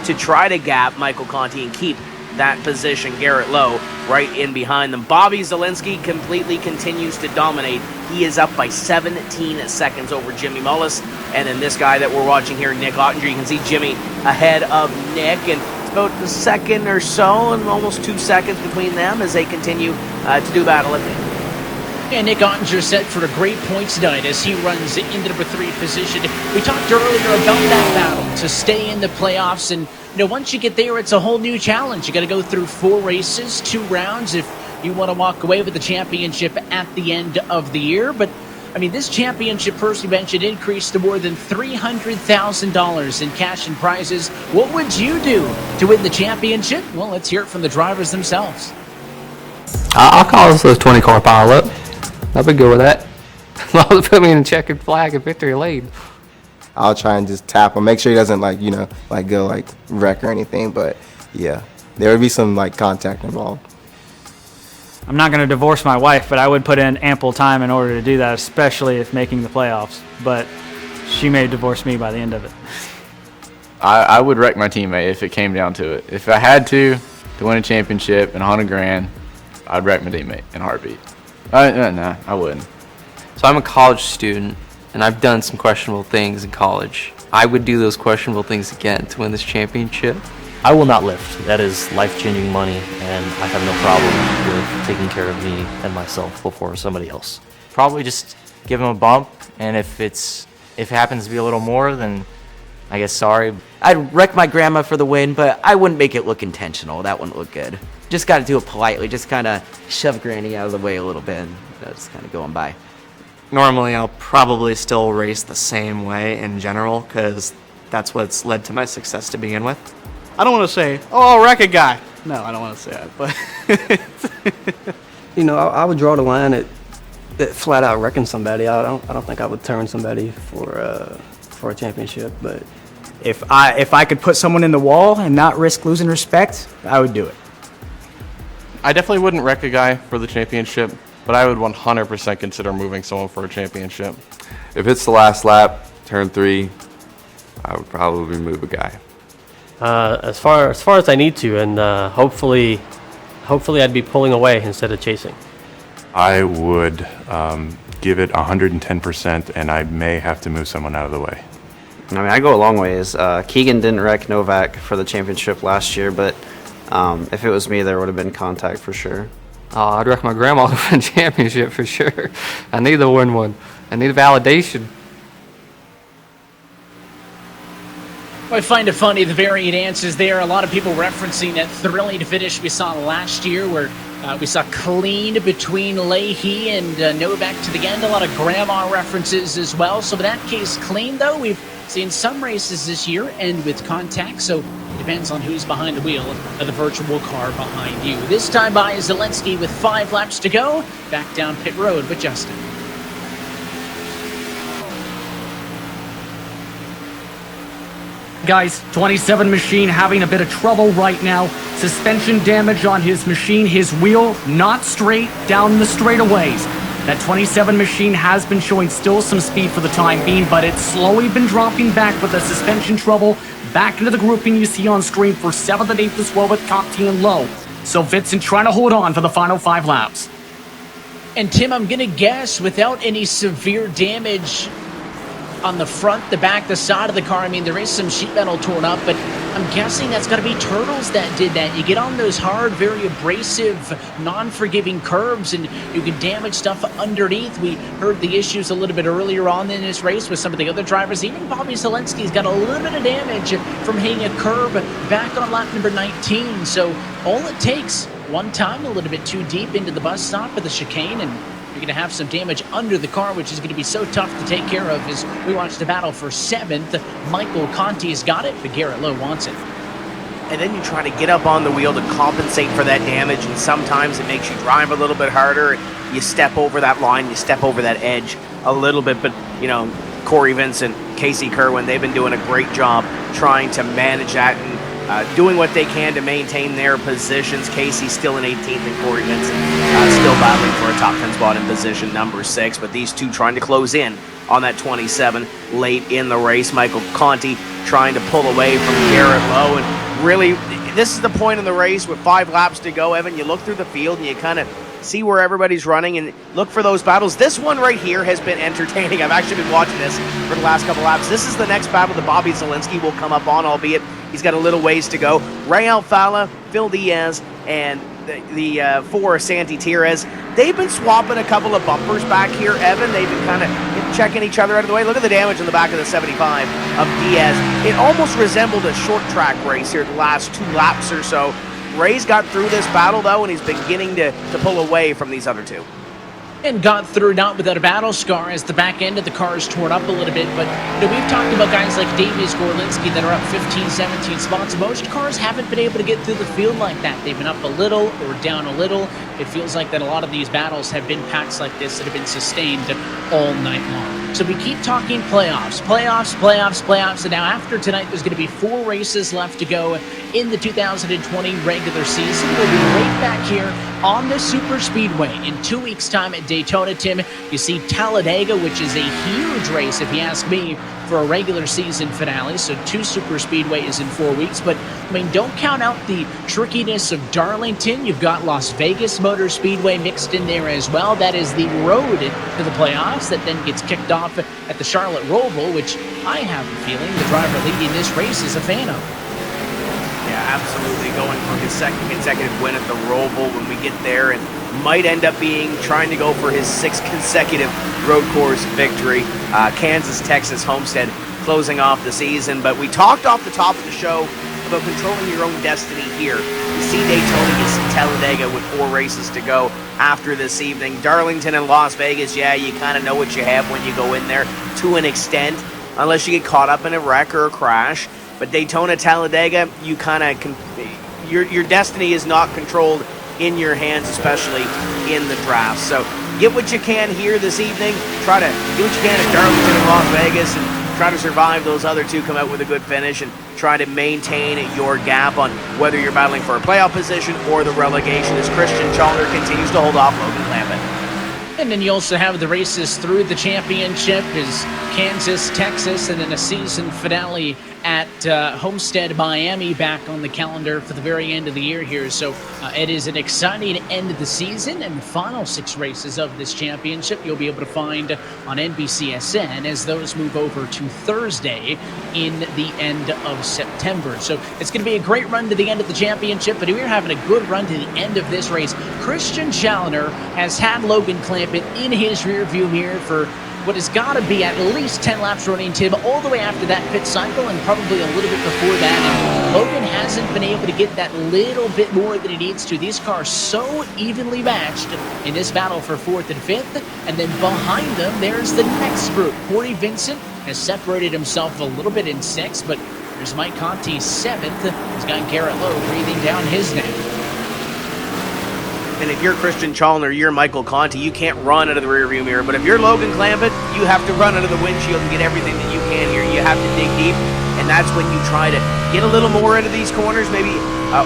to try to gap Michael Conte and keep that position. Garrett Lowe right in behind them. Bobby Zelensky completely continues to dominate. He is up by 17 seconds over Jimmy Mullis. And then this guy that we're watching here, Nick Ottinger, you can see Jimmy ahead of Nick, and it's about a second or so, and almost 2 seconds between them as they continue to do battle at the end. And Nick Ottinger set for a great points tonight as he runs into number 3 position. We talked earlier about that battle to stay in the playoffs, and once you get there, it's a whole new challenge. You got to go through 4 races, 2 rounds if you want to walk away with the championship at the end of the year. But this championship purse mentioned increased to more than $300,000 in cash and prizes. What would you do to win the championship? Well, let's hear it from the drivers themselves. I'll call this a 20-car pile-up. I'll be good with that. As long as put me in a checkered flag and victory lane. I'll try and just tap him, make sure he doesn't go wreck or anything. But yeah, there would be some contact involved. I'm not going to divorce my wife, but I would put in ample time in order to do that, especially if making the playoffs. But she may divorce me by the end of it. I would wreck my teammate if it came down to it. If I had to win a championship and $100,000, I'd wreck my teammate in a heartbeat. No, I wouldn't. So I'm a college student, and I've done some questionable things in college. I would do those questionable things again to win this championship. I will not lift. That is life-changing money, and I have no problem with taking care of me and myself before somebody else. Probably just give him a bump, and if it happens to be a little more, then I guess sorry. I'd wreck my grandma for the win, but I wouldn't make it look intentional. That wouldn't look good. Just got to do it politely. Just kind of shove Granny out of the way a little bit, and just kind of going by. Normally, I'll probably still race the same way in general, because that's what's led to my success to begin with. I don't want to say, I'll wreck a guy. No, I don't want to say that, but... I would draw the line at flat out wrecking somebody. I don't think I would turn somebody for a championship, but... If I could put someone in the wall and not risk losing respect, I would do it. I definitely wouldn't wreck a guy for the championship, but I would 100% consider moving someone for a championship. If it's the last lap, turn 3, I would probably move a guy. As far as I need to, and hopefully I'd be pulling away instead of chasing. I would give it 110%, and I may have to move someone out of the way. I go a long ways. Keegan didn't wreck Novak for the championship last year, but if it was me, there would have been contact for sure. I'd wreck my grandma for the championship for sure. I need to win one. I need validation. I find it funny, the varied answers there. A lot of people referencing that thrilling finish we saw last year where we saw clean between Leahy and Novak to the end. A lot of grandma references as well. So in that case, clean though. We've seen some races this year end with contact. So it depends on who's behind the wheel of the virtual car behind you. This time by Zelensky with 5 laps to go. Back down pit road with Justin. Guys, 27 machine having a bit of trouble right now. Suspension damage on his machine. His wheel not straight down the straightaways. That 27 machine has been showing still some speed for the time being, but it's slowly been dropping back with the suspension trouble. Back into the grouping you see on screen for 7th and 8th as well with Conte and Lowe. So Vincent trying to hold on for the final 5 laps. And Tim, I'm going to guess without any severe damage on the front, the back, the side of the car. There is some sheet metal torn up, but I'm guessing that's got to be turtles that did that. You get on those hard, very abrasive, non-forgiving curves, and you can damage stuff underneath. We heard the issues a little bit earlier on in this race with some of the other drivers. Even Bobby Zelensky's got a little bit of damage from hitting a curb back on lap number 19. So all it takes, one time a little bit too deep into the bus stop of the chicane, and you're going to have some damage under the car, which is going to be so tough to take care of as we watch the battle for 7th. Michael Conte's got it, but Garrett Lowe wants it. And then you try to get up on the wheel to compensate for that damage, and sometimes it makes you drive a little bit harder. You step over that line, you step over that edge a little bit, but, Corey Vincent, Casey Kerwin, they've been doing a great job trying to manage that and doing what they can to maintain their positions. Casey still in 18th, and Corey Vincent still battling for a top 10 spot in position number 6. But these two trying to close in on that 27 late in the race. Michael Conte trying to pull away from Garrett Lowe, and really this is the point in the race with 5 laps to go, Evan. You look through the field and you kind of see where everybody's running and look for those battles. This one right here has been entertaining. I've actually been watching this for the last couple laps. This is the next battle that Bobby Zelensky will come up on, albeit he's got a little ways to go. Ray Alfala, Phil Diaz, and the 4 Santi Tires. They've been swapping a couple of bumpers back here, Evan. They've been kind of checking each other out of the way. Look at the damage on the back of the 75 of Diaz. It almost resembled a short track race here the last 2 laps or so. Ray's got through this battle, though, and he's beginning to pull away from these other 2. And got through not without a battle scar as the back end of the car is torn up a little bit. But we've talked about guys like Davies, Gorlinski that are up 15, 17 spots. Most cars haven't been able to get through the field like that. They've been up a little or down a little. It feels like that a lot of these battles have been packs like this that have been sustained all night long. So we keep talking playoffs. And now after tonight, there's going to be 4 races left to go in the 2020 regular season. We'll be right back here on the Super Speedway in 2 weeks' time at Daytona. Tim, you see Talladega, which is a huge race, if you ask me, for a regular season finale. So 2 Super Speedways in 4 weeks. But, I mean, don't count out the trickiness of Darlington. You've got Las Vegas Motor Speedway mixed in there as well. That is the road to the playoffs that then gets kicked off at the Charlotte Roval, which I have a feeling the driver leading this race is a fan of. Yeah, absolutely. Going for his 2nd consecutive win at the Roval when we get there, and might end up trying to go for his 6th consecutive road course victory. Kansas, Texas, Homestead closing off the season. But we talked off the top of the show about controlling your own destiny here. You see Daytona, you see Talladega with 4 races to go after this evening. Darlington and Las Vegas, yeah, you kind of know what you have when you go in there to an extent, unless you get caught up in a wreck or a crash. But Daytona, Talladega, you kind of your destiny is not controlled in your hands, especially in the draft. So get what you can here this evening. Try to get what you can at Darlington and Las Vegas, and try to survive those other 2, come out with a good finish, and try to maintain your gap on whether you're battling for a playoff position or the relegation, as Christian Chalner continues to hold off Logan Clampett. And then you also have the races through the championship is Kansas, Texas, and then a season finale at Homestead, Miami, back on the calendar for the very end of the year here. So it is an exciting end of the season, and the final 6 races of this championship you'll be able to find on NBCSN as those move over to Thursday in the end of September. So it's going to be a great run to the end of the championship, but we're having a good run to the end of this race. Christian Chalner has had Logan Clampett in his rearview mirror for what has got to be at least 10 laps running, Tim, all the way after that pit cycle, and probably a little bit before that. And Logan hasn't been able to get that little bit more than he needs to. These cars so evenly matched in this battle for 4th and 5th. And then behind them, there's the next group. Corey Vincent has separated himself a little bit in 6th, but there's Mike Conte 7th. He's got Garrett Lowe breathing down his neck. And if you're Christian Chalner, you're Michael Conte, you can't run out of the rearview mirror. But if you're Logan Clampett, you have to run out of the windshield and get everything that you can here. You have to dig deep, and that's when you try to get a little more into these corners, maybe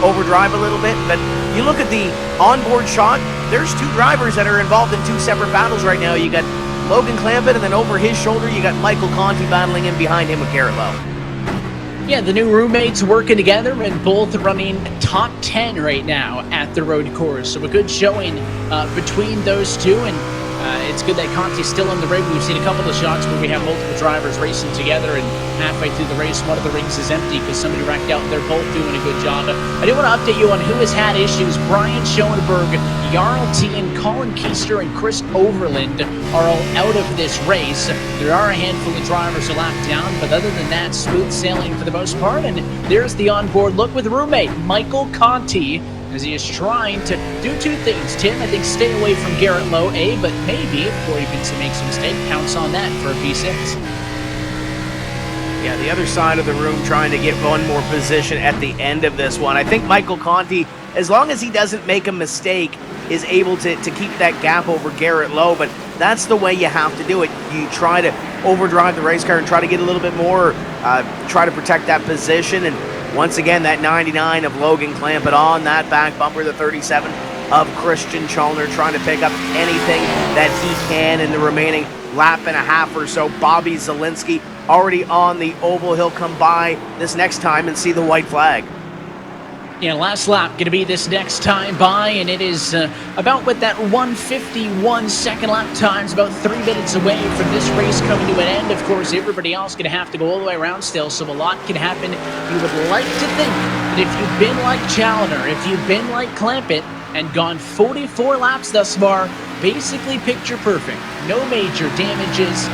overdrive a little bit. But you look at the onboard shot, there's 2 drivers that are involved in 2 separate battles right now. You got Logan Clampett, and then over his shoulder, you got Michael Conte battling in behind him with Garrett Lowe. Yeah, the new roommates working together and both running top 10 right now at the road course. So a good showing between those 2, and it's good that Conte's still on the rig. We've seen a couple of shots where we have multiple drivers racing together, and halfway through the race, one of the rigs is empty because somebody wrecked out, and they're both doing a good job. I do want to update you on who has had issues. Brian Schoenberg, Jarl Tien, Colin Keister, and Chris Overland are all out of this race. There are a handful of drivers who lapped down, but other than that, smooth sailing for the most part. And there's the onboard look with roommate Michael Conte, as he is trying to do 2 things. Tim, I think stay away from Garrett Lowe, but maybe if Corey Vincent makes a mistake, counts on that for a P6. Yeah, the other side of the room trying to get one more position at the end of this one. I think Michael Conte, as long as he doesn't make a mistake, is able to keep that gap over Garrett Lowe, but that's the way you have to do it. You try to overdrive the race car and try to get a little bit more, try to protect that position. And once again, that 99 of Logan Clampett on that back bumper, the 37 of Christian Chalner, trying to pick up anything that he can in the remaining lap and a half or so. Bobby Zelensky already on the oval. He'll come by this next time and see the white flag. Yeah, last lap going to be this next time by, and it is about with that 1:51 second lap times, about 3 minutes away from this race coming to an end. Of course, everybody else going to have to go all the way around still, so a lot can happen. You would like to think that if you've been like Challoner, if you've been like Clampett, and gone 44 laps thus far, basically picture perfect. No major damages,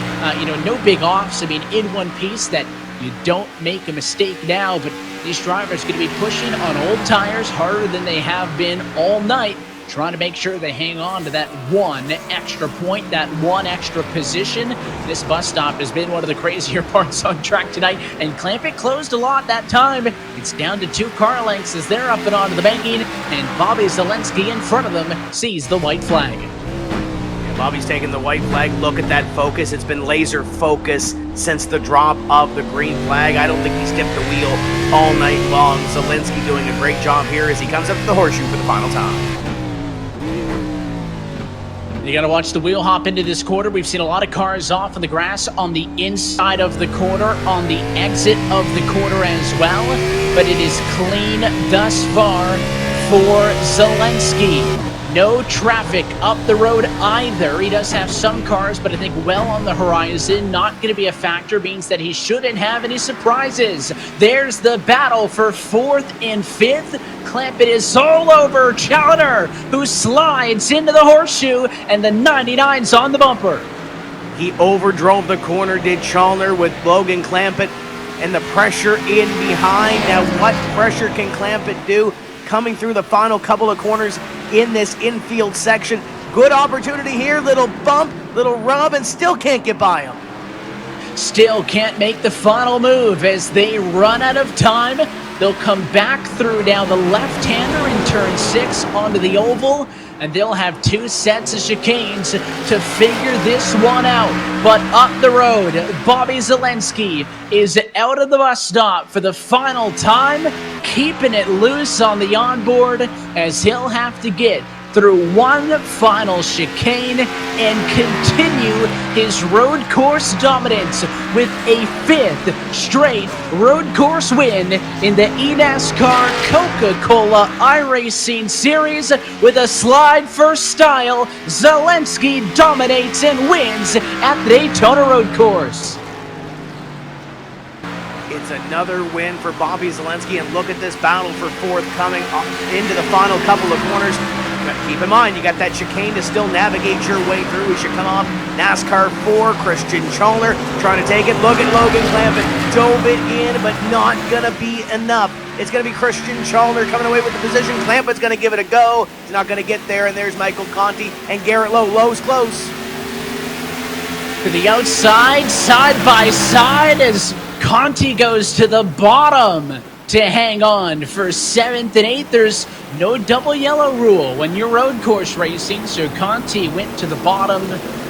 no big offs. I mean, in one piece that you don't make a mistake now, but these drivers going to be pushing on old tires harder than they have been all night, trying to make sure they hang on to that one extra point, that one extra position. This bus stop has been one of the crazier parts on track tonight, and Clampett closed a lot that time. It's down to 2 car lengths as they're up and onto the banking, and Bobby Zelensky in front of them sees the white flag. Bobby's taking the white flag. Look at that focus. It's been laser focus since the drop of the green flag. I don't think he's dipped the wheel all night long. Zelensky doing a great job here as he comes up to the horseshoe for the final time. You got to watch the wheel hop into this quarter. We've seen a lot of cars off on the grass on the inside of the quarter, on the exit of the quarter as well. But it is clean thus far for Zelensky. No traffic up the road either. He does have some cars, but I think well on the horizon. Not going to be a factor. Means that he shouldn't have any surprises. There's the battle for 4th and 5th. Clampett is all over Challoner, who slides into the horseshoe, and the 99's on the bumper. He overdrove the corner, did Challoner, with Logan Clampett, and the pressure in behind. Now, what pressure can Clampett do coming through the final couple of corners in this infield section? Good opportunity here, little bump, little rub, and still can't get by him. Still can't make the final move as they run out of time. They'll come back through now the left-hander in turn 6 onto the oval, and they'll have 2 sets of chicanes to figure this one out. But up the road, Bobby Zelensky is out of the bus stop for the final time, keeping it loose on the onboard as he'll have to get through one final chicane and continue his road course dominance with a 5th straight road course win in the eNASCAR Coca-Cola iRacing Series. With a slide-first style, Zelensky dominates and wins at the Daytona Road Course. It's another win for Bobby Zelensky, and look at this battle for 4th coming into the final couple of corners. Keep in mind, you got that chicane to still navigate your way through. We should come off NASCAR 4, Christian Challoner trying to take it. Look at Logan Clampett, dove it in, but not going to be enough. It's going to be Christian Challoner coming away with the position. Clampett's going to give it a go. He's not going to get there, and there's Michael Conte and Garrett Lowe. Lowe's close. To the outside, side by side, as Conte goes to the bottom to hang on for 7th and 8th. There's no double yellow rule when you're road course racing, so Conte went to the bottom,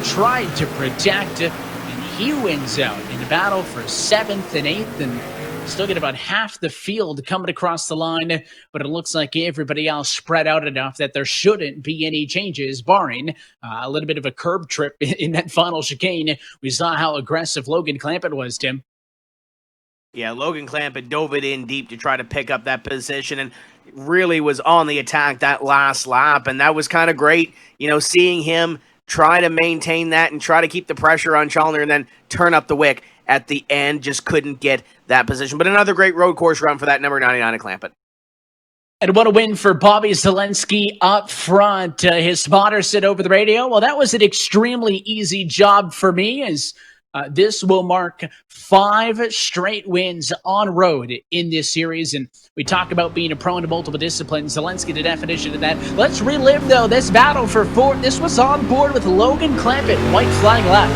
tried to protect, and he wins out in the battle for 7th and 8th, and still get about half the field coming across the line, but it looks like everybody else spread out enough that there shouldn't be any changes, barring a little bit of a curb trip in that final chicane. We saw how aggressive Logan Clampett was, Tim. Yeah, Logan Clampett dove it in deep to try to pick up that position and really was on the attack that last lap, and that was kind of great, seeing him try to maintain that and try to keep the pressure on Challoner and then turn up the wick at the end. Just couldn't get that position. But another great road course run for that number 99 at Clampett. And what a win for Bobby Zelensky up front. His spotter said over the radio, well, that was an extremely easy job for me, as this will mark 5 straight wins on road in this series. And we talk about being a prone to multiple disciplines. Zelensky, the definition of that. Let's relive, though, this battle for 4th. This was on board with Logan Clampett, white flag left.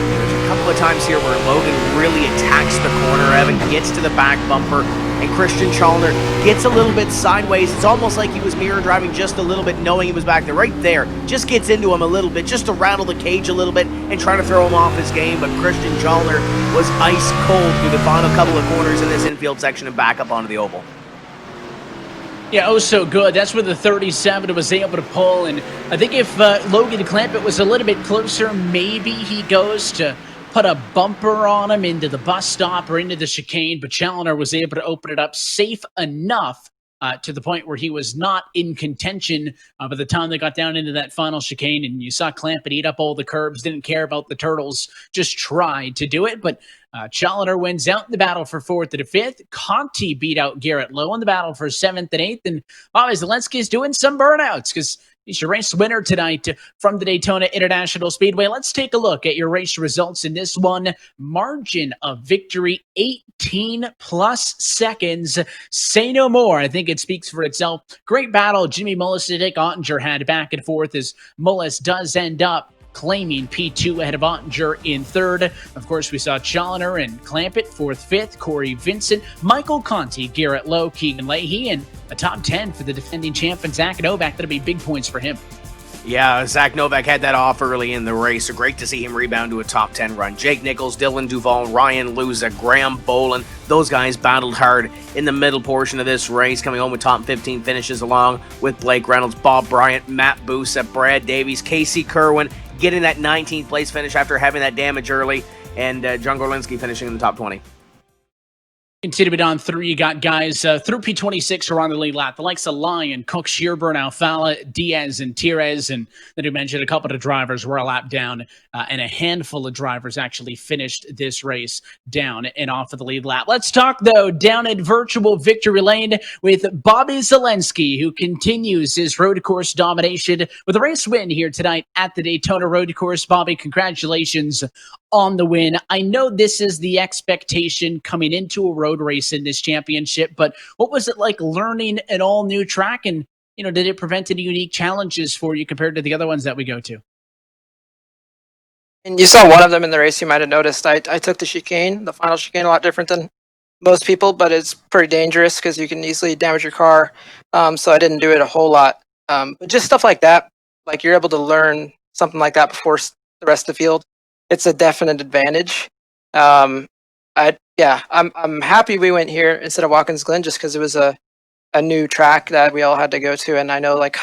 There's a couple of times here where Logan really attacks the corner. Evan gets to the back bumper, and Christian Challoner gets a little bit sideways. It's almost like he was mirror driving just a little bit, knowing he was back there. Right there, just gets into him a little bit, just to rattle the cage a little bit and try to throw him off his game. But Christian Challoner was ice cold through the final couple of corners in this infield section and back up onto the oval. Yeah, oh so good. That's where the 37 was able to pull. And I think if Logan Clampett was a little bit closer, maybe he goes to put a bumper on him into the bus stop or into the chicane, but Challoner was able to open it up safe enough to the point where he was not in contention by the time they got down into that final chicane. And you saw Clampett eat up all the curbs, didn't care about the turtles, just tried to do it. But Challoner wins out in the battle for 4th and 5th. Conte beat out Garrett Lowe in the battle for 7th and 8th. And Bobby Zelensky is doing some burnouts because he's your race winner tonight from the Daytona International Speedway. Let's take a look at your race results in this one. Margin of victory, 18 plus seconds. Say no more. I think it speaks for itself. Great battle. Jimmy Mullis and Nick Ottinger had back and forth as Mullis does end up claiming P2 ahead of Ottinger in 3rd. Of course, we saw Challoner and Clampett 4th, 5th, Corey Vincent, Michael Conte, Garrett Lowe, Keegan Leahy, and a top 10 for the defending champion Zach Novak. That'll be big points for him. Yeah, Zach Novak had that off early in the race, so great to see him rebound to a top 10 run. Jake Nichols, Dylan Duvall, Ryan Luza, Graham Boland, those guys battled hard in the middle portion of this race, coming home with top 15 finishes along with Blake Reynolds, Bob Bryant, Matt Busa, Brad Davies, Casey Kerwin, getting that 19th place finish after having that damage early, and John Gorlinski finishing in the top 20. Continuing on through, you got guys through P26 who are on the lead lap. The likes of Lyon, Cook, Shearburn, Alfala, Diaz, and Tires. And then you mentioned a couple of drivers were a lap down, and a handful of drivers actually finished this race down and off of the lead lap. Let's talk, though, down at virtual victory lane with Bobby Zelensky, who continues his road course domination with a race win here tonight at the Daytona Road Course. Bobby, congratulations on the win. I know this is the expectation coming into a road race in this championship, but what was it like learning an all new track? And, did it prevent any unique challenges for you compared to the other ones that we go to? And you saw one of them in the race, you might have noticed. I took the chicane, the final chicane, a lot different than most people, but it's pretty dangerous because you can easily damage your car. So I didn't do it a whole lot. But just stuff like that, like you're able to learn something like that before the rest of the field. It's a definite advantage. I'm happy we went here instead of Watkins Glen just because it was a new track that we all had to go to, and I know like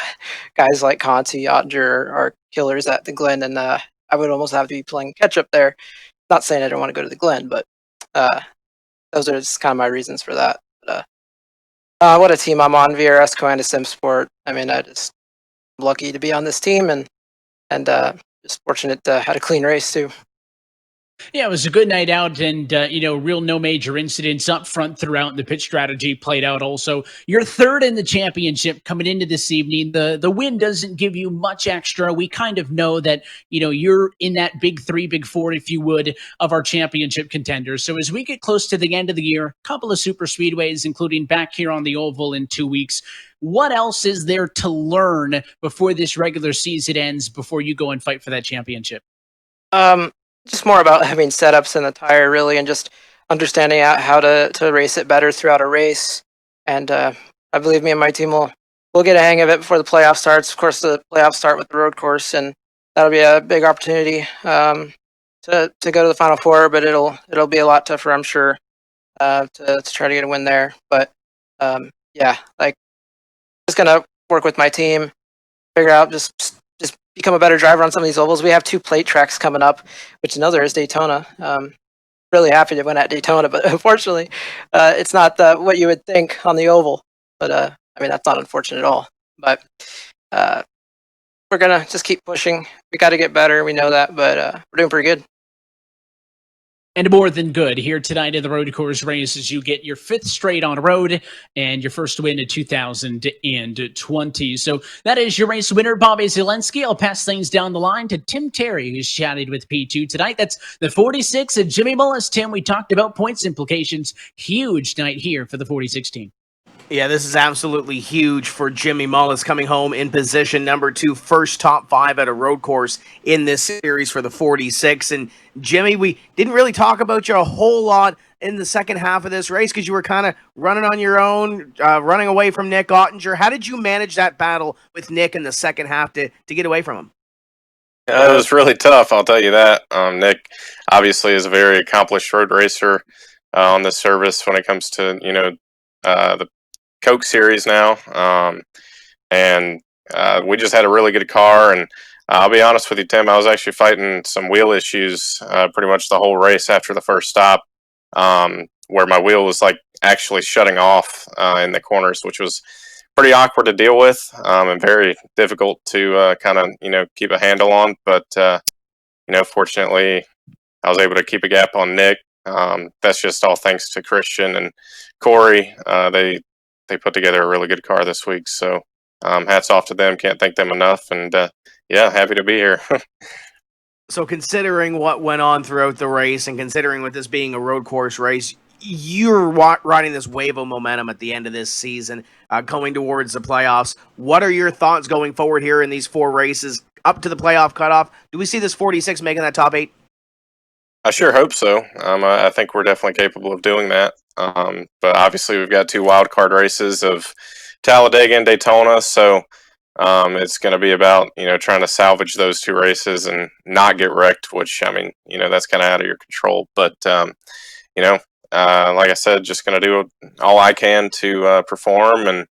guys like Conte, Ottinger are killers at the Glen, and I would almost have to be playing catch up there. Not saying I don't want to go to the Glen, but those are just kind of my reasons for that. But, what a team I'm on, VRS Coanda SimSport. I mean, I'm lucky to be on this team, and just fortunate to had a clean race too. Yeah, it was a good night out, and real no major incidents up front throughout. And the pitch strategy played out also. You're 3rd in the championship coming into this evening. The win doesn't give you much extra. We kind of know that you're in that big 3, big 4, if you would, of our championship contenders. So as we get close to the end of the year, a couple of super speedways, including back here on the Oval in 2 weeks. What else is there to learn before this regular season ends? Before you go and fight for that championship? Just more about having setups in the tire, really, and just understanding how to race it better throughout a race. And I believe me and my team will get a hang of it before the playoff starts. Of course, the playoffs start with the road course, and that'll be a big opportunity to go to the Final Four. But it'll be a lot tougher, I'm sure, to try to get a win there. But just gonna work with my team, figure out just become a better driver on some of these ovals. We have 2 plate tracks coming up, which another is Daytona. Really happy to win at Daytona, but unfortunately, it's not what you would think on the oval. But that's not unfortunate at all. But we're gonna just keep pushing. We got to get better. We know that, but we're doing pretty good. And more than good here tonight in the road course race as you get your 5th straight on road and your first win in 2020. So that is your race winner, Bobby Zelensky. I'll pass things down the line to Tim Terry, who's chatted with P2 tonight. That's the 46 of Jimmy Mullis. Tim, we talked about points implications. Huge night here for the 46 team. Yeah, this is absolutely huge for Jimmy Mullis, coming home in position number 2, first top 5 at a road course in this series for the 46. And Jimmy, we didn't really talk about you a whole lot in the second half of this race because you were kind of running on your own, running away from Nick Ottinger. How did you manage that battle with Nick in the second half to get away from him? It was really tough, I'll tell you that. Nick obviously is a very accomplished road racer on the service when it comes to, the Coke series now. And we just had a really good car, and I'll be honest with you, Tim. I was actually fighting some wheel issues pretty much the whole race after the first stop, where my wheel was like actually shutting off in the corners, which was pretty awkward to deal with and very difficult to kind of keep a handle on. But fortunately, I was able to keep a gap on Nick. That's just all thanks to Christian and Corey. They put together a really good car this week. So hats off to them. Can't thank them enough. And yeah, happy to be here. So considering what went on throughout the race and considering with this being a road course race, you're riding this wave of momentum at the end of this season, going towards the playoffs. What are your thoughts going forward here in these 4 races up to the playoff cutoff? Do we see this 46 making that top 8? I sure hope so. I think we're definitely capable of doing that. But obviously we've got 2 wild card races of Talladega and Daytona. So it's going to be about, trying to salvage those 2 races and not get wrecked, which, I mean, that's kind of out of your control. But, like I said, just going to do all I can to perform and,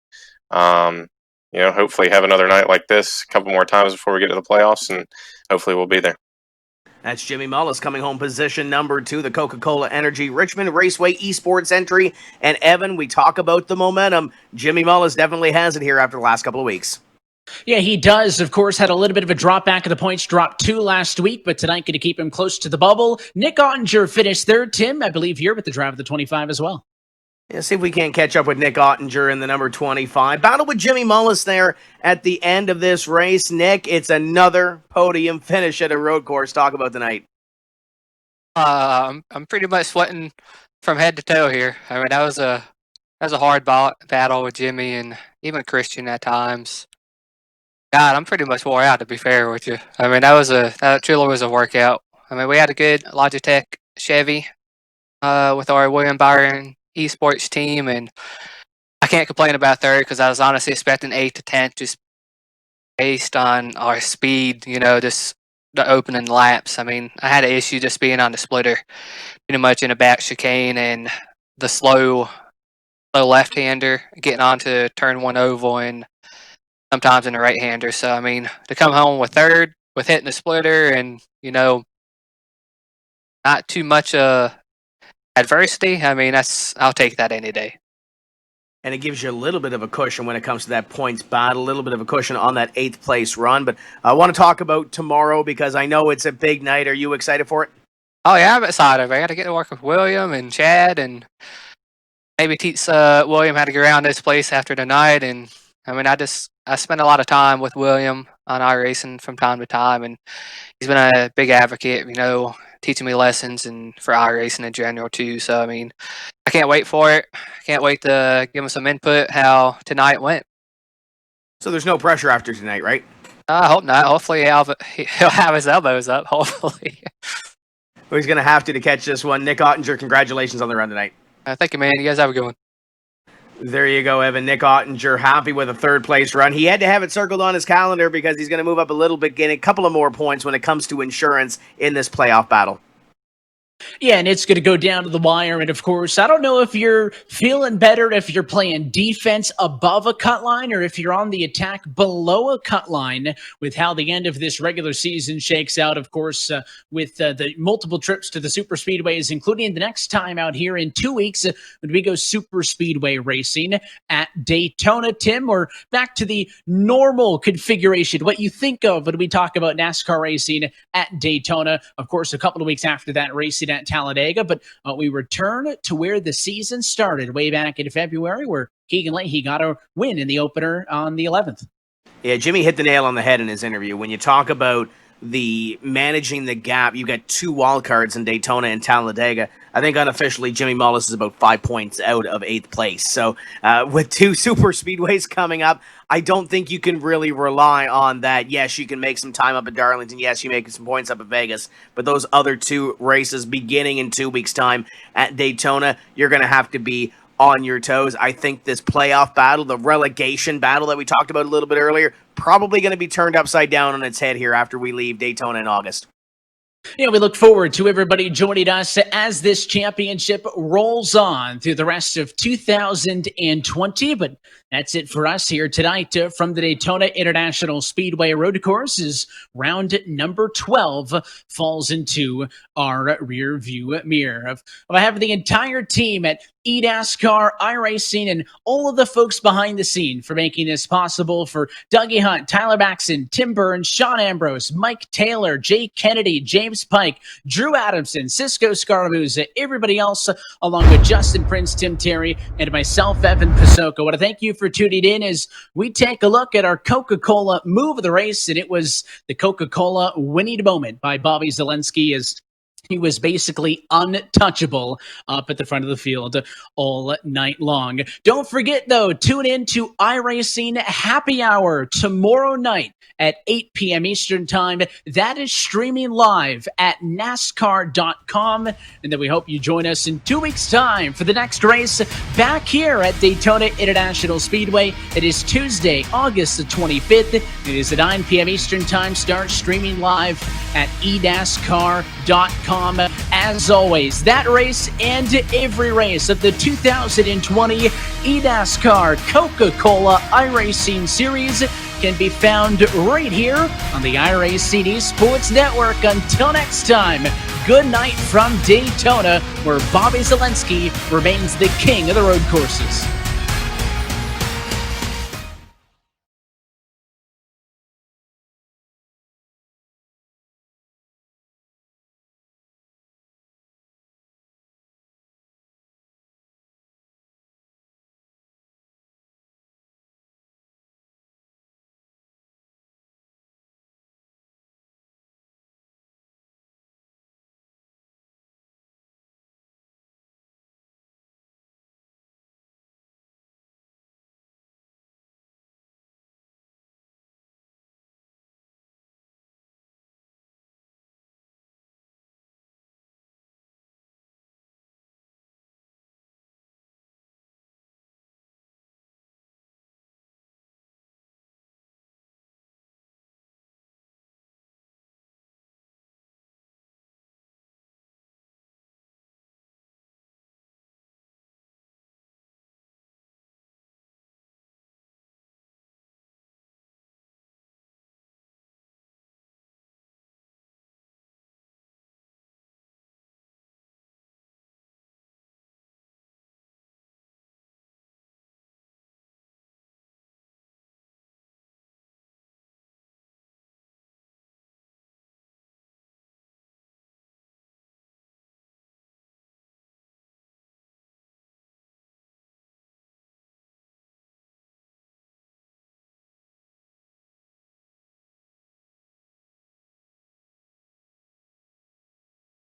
hopefully have another night like this a couple more times before we get to the playoffs, and hopefully we'll be there. That's Jimmy Mullis coming home position number 2, the Coca-Cola Energy Richmond Raceway Esports entry. And Evan, we talk about the momentum. Jimmy Mullis definitely has it here after the last couple of weeks. Yeah, he does. Of course, had a little bit of a drop back of the points, dropped 2 last week, but tonight going to keep him close to the bubble. Nick Ottinger finished 3rd. Tim, I believe you're with the drive of the 25 as well. Yeah, see if we can't catch up with Nick Ottinger in the number 25. Battle with Jimmy Mullis there at the end of this race. Nick, it's another podium finish at a road course. Talk about the night. I'm pretty much sweating from head to toe here. I mean, that was a hard battle with Jimmy and even Christian at times. God, I'm pretty much wore out, to be fair with you. I mean, that truly was a workout. I mean, we had a good Logitech Chevy with our William Byron esports team, and I can't complain about 3rd because I was honestly expecting 8th to 10th just based on our speed, just the opening laps. I mean, I had an issue just being on the splitter, pretty much in a back chicane and the slow left-hander getting onto turn 1 oval and sometimes in the right-hander. So, I mean, to come home with 3rd with hitting the splitter and, not too much adversity, I mean, I'll take that any day. And it gives you a little bit of a cushion when it comes to that points battle, a little bit of a cushion on that 8th place run. But I want to talk about tomorrow because I know it's a big night. Are you excited for it? Oh, yeah, I'm excited. I got to get to work with William and Chad and maybe teach William how to get around this place after the night. And, I mean, I spend a lot of time with William on iRacing from time to time, and he's been a big advocate, teaching me lessons and for iRacing in general too. So, I mean, I can't wait for it. I can't wait to give him some input how tonight went. So there's no pressure after tonight, right? I hope not. Hopefully he'll have his elbows up, hopefully. Well, he's going to have to catch this one. Nick Ottinger, congratulations on the run tonight. Thank you, man. You guys have a good one. There you go, Evan. Nick Ottinger happy with a 3rd place run. He had to have it circled on his calendar because he's going to move up a little bit, getting a couple of more points when it comes to insurance in this playoff battle. Yeah, and it's going to go down to the wire. And of course, I don't know if you're feeling better if you're playing defense above a cut line or if you're on the attack below a cut line with how the end of this regular season shakes out. Of course, with the multiple trips to the super speedways, including the next time out here in 2 weeks when we go super speedway racing at Daytona. Tim, or back to the normal configuration, what you think of when we talk about NASCAR racing at Daytona. Of course, a couple of weeks after that, racing at Talladega, but we return to where the season started way back in February, where Keegan Leahy got a win in the opener on the 11th. Yeah, Jimmy hit the nail on the head in his interview. When you talk about the managing the gap, you got 2 wild cards in Daytona and Talladega. I think unofficially Jimmy Mullis is about 5 points out of 8th place. So with 2 super speedways coming up, I don't think you can really rely on that. Yes, you can make some time up at Darlington. Yes, you make some points up at Vegas. But those other 2 races beginning in 2 weeks' time at Daytona, you're going to have to be on your toes. I think this playoff battle, the relegation battle that we talked about a little bit earlier, probably going to be turned upside down on its head here after we leave Daytona in August. Yeah, we look forward to everybody joining us as this championship rolls on through the rest of 2020. But That's it for us here tonight from the Daytona International Speedway Road Course. As round number 12 falls into our rear view mirror. I have the entire team at eNASCAR, iRacing, and all of the folks behind the scene for making this possible. For Dougie Hunt, Tyler Baxton, Tim Burns, Sean Ambrose, Mike Taylor, Jay Kennedy, James Pike, Drew Adamson, Cisco Scaramuza, everybody else, along with Justin Prince, Tim Terry, and myself, Evan Pasoko. I want to thank you for tuning in as we take a look at our Coca-Cola move of the race, and it was the Coca-Cola winning moment by Bobby Zelensky as he was basically untouchable up at the front of the field all night long. Don't forget, though, tune in to iRacing Happy Hour tomorrow night at 8 p.m. Eastern Time. That is streaming live at NASCAR.com. And then we hope you join us in 2 weeks' time for the next race back here at Daytona International Speedway. It is Tuesday, August the 25th. It is at 9 p.m. Eastern Time. Start streaming live at eNASCAR.com. As always, that race and every race of the 2020 eNASCAR Coca-Cola iRacing Series can be found right here on the iRacing Esports Network. Until next time, good night from Daytona, where Bobby Zelensky remains the king of the road courses.